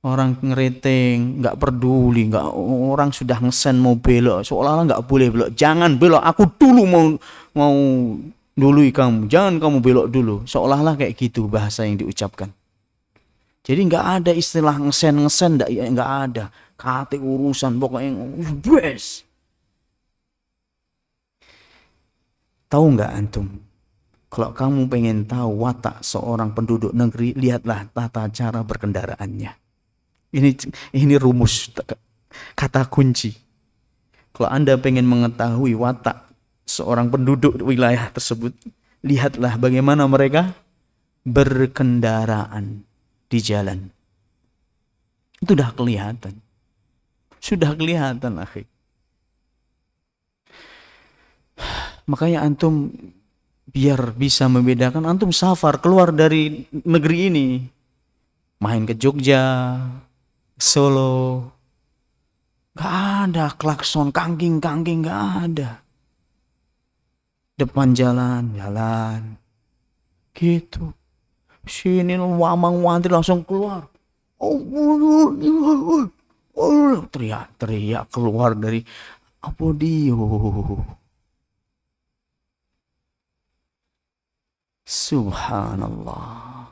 Orang ngeriting, nggak peduli, nggak, orang sudah ngesen mau belok, seolah-olah nggak boleh belok. Jangan belok, aku dulu mau dului kamu, jangan kamu belok dulu. Seolah-olah kayak gitu bahasa yang diucapkan. Jadi nggak ada istilah ngesen nggak ada. Kate urusan pokoknya bes. Tahu nggak antum? Kalau kamu pengen tahu watak seorang penduduk negeri, lihatlah tata cara berkendaraannya. Ini rumus, kata kunci. Kalau Anda pengen mengetahui watak seorang penduduk wilayah tersebut, lihatlah bagaimana mereka berkendaraan di jalan. Itu sudah kelihatan. Sudah kelihatan, akhi. Makanya antum biar bisa membedakan, antum safar keluar dari negeri ini, main ke Jogja, Solo, gak ada klakson kangking gak ada. Depan jalan gitu. Sini wamang-wantri langsung keluar. Teriak keluar dari Apodio. Subhanallah.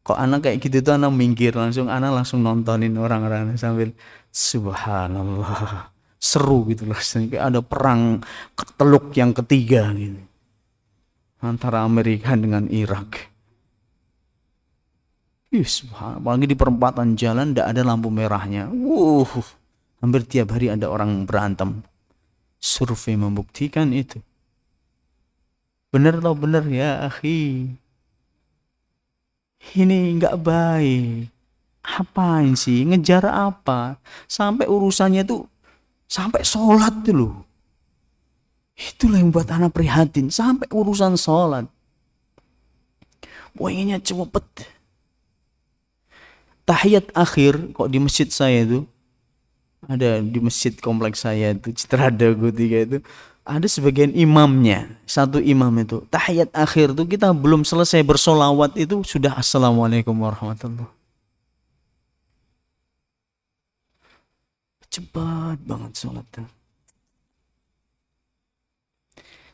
Kok anak kayak gitu tuh anak minggir anak langsung nontonin orang-orang sambil subhanallah. Seru gitu loh. Kayak ada perang Teluk yang ketiga gitu. Antara Amerika dengan Irak. Apalagi di perempatan jalan tidak ada lampu merahnya. Hampir tiap hari ada orang berantem. Survei membuktikan itu. Bener tau bener ya akhi. Ini nggak baik. Apain sih? Ngejar apa? Sampai urusannya tuh sampai sholat tuh loh. Itulah yang buat anak prihatin. Sampai urusan sholat. Pengennya cepet. Tahiyat akhir kok di masjid saya itu, ada di masjid kompleks saya itu Citra Dago 3 itu, ada sebagian imamnya, satu imam itu tahiyat akhir tuh kita belum selesai bersolawat itu sudah assalamualaikum warahmatullahi. Cepat banget sholatnya.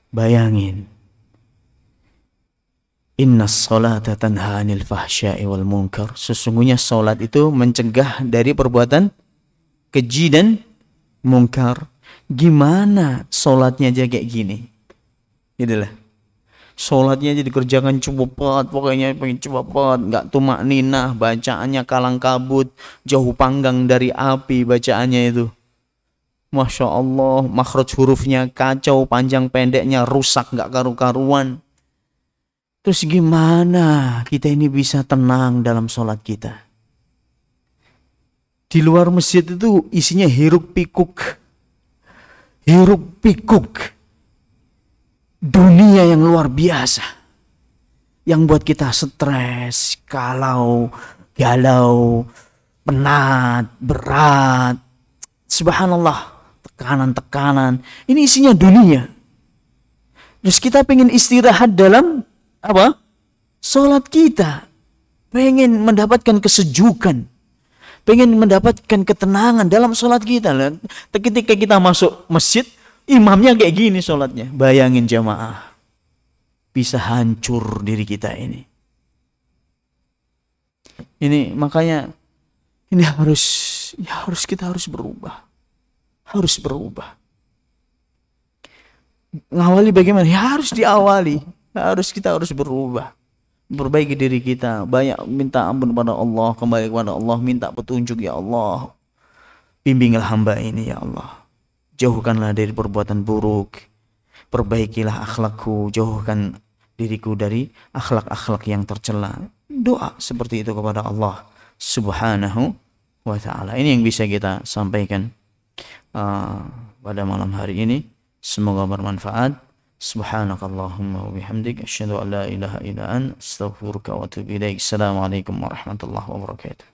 Bayangin, inna sholata tanha anil fahsya'i wal munkar. Sesungguhnya sholat itu mencegah dari perbuatan keji dan munkar. Gimana sholatnya aja kayak gini? Itulah. Sholatnya aja dikerjakan cepat, pokoknya pengen cepat, nggak tumak ninah, bacaannya kalang kabut, jauh panggang dari api bacaannya itu. Masya Allah, makhraj hurufnya kacau, panjang pendeknya rusak, nggak karu-karuan. Terus gimana kita ini bisa tenang dalam sholat kita? Di luar masjid itu isinya hiruk pikuk. Hiruk pikuk. Dunia yang luar biasa. Yang buat kita stres, galau, penat, berat. Subhanallah, tekanan-tekanan. Ini isinya dunia. Terus kita pengen istirahat dalam apa? Sholat kita. Pengen mendapatkan kesejukan. Pengen mendapatkan ketenangan dalam sholat kita. Ketika kita masuk masjid, imamnya kayak gini sholatnya. Bayangin jamaah. Bisa hancur diri kita ini. Ini makanya ini kita harus berubah. Harus berubah. ngawali bagaimana? Ya harus diawali. Kita harus berubah. Perbaiki diri kita. Banyak minta ampun kepada Allah. Kembali kepada Allah. Minta petunjuk ya Allah. Bimbinglah hamba ini ya Allah. Jauhkanlah dari perbuatan buruk. Perbaikilah akhlakku. Jauhkan diriku dari akhlak-akhlak yang tercela. Doa seperti itu kepada Allah Subhanahu wa ta'ala. Ini yang bisa kita sampaikan pada malam hari ini. Semoga bermanfaat. Subhanakallahumma wa bihamdik asyhadu an la ilaha illa anta astaghfiruka wa atubu ilaik. Assalamualaikum warahmatullahi wabarakatuh.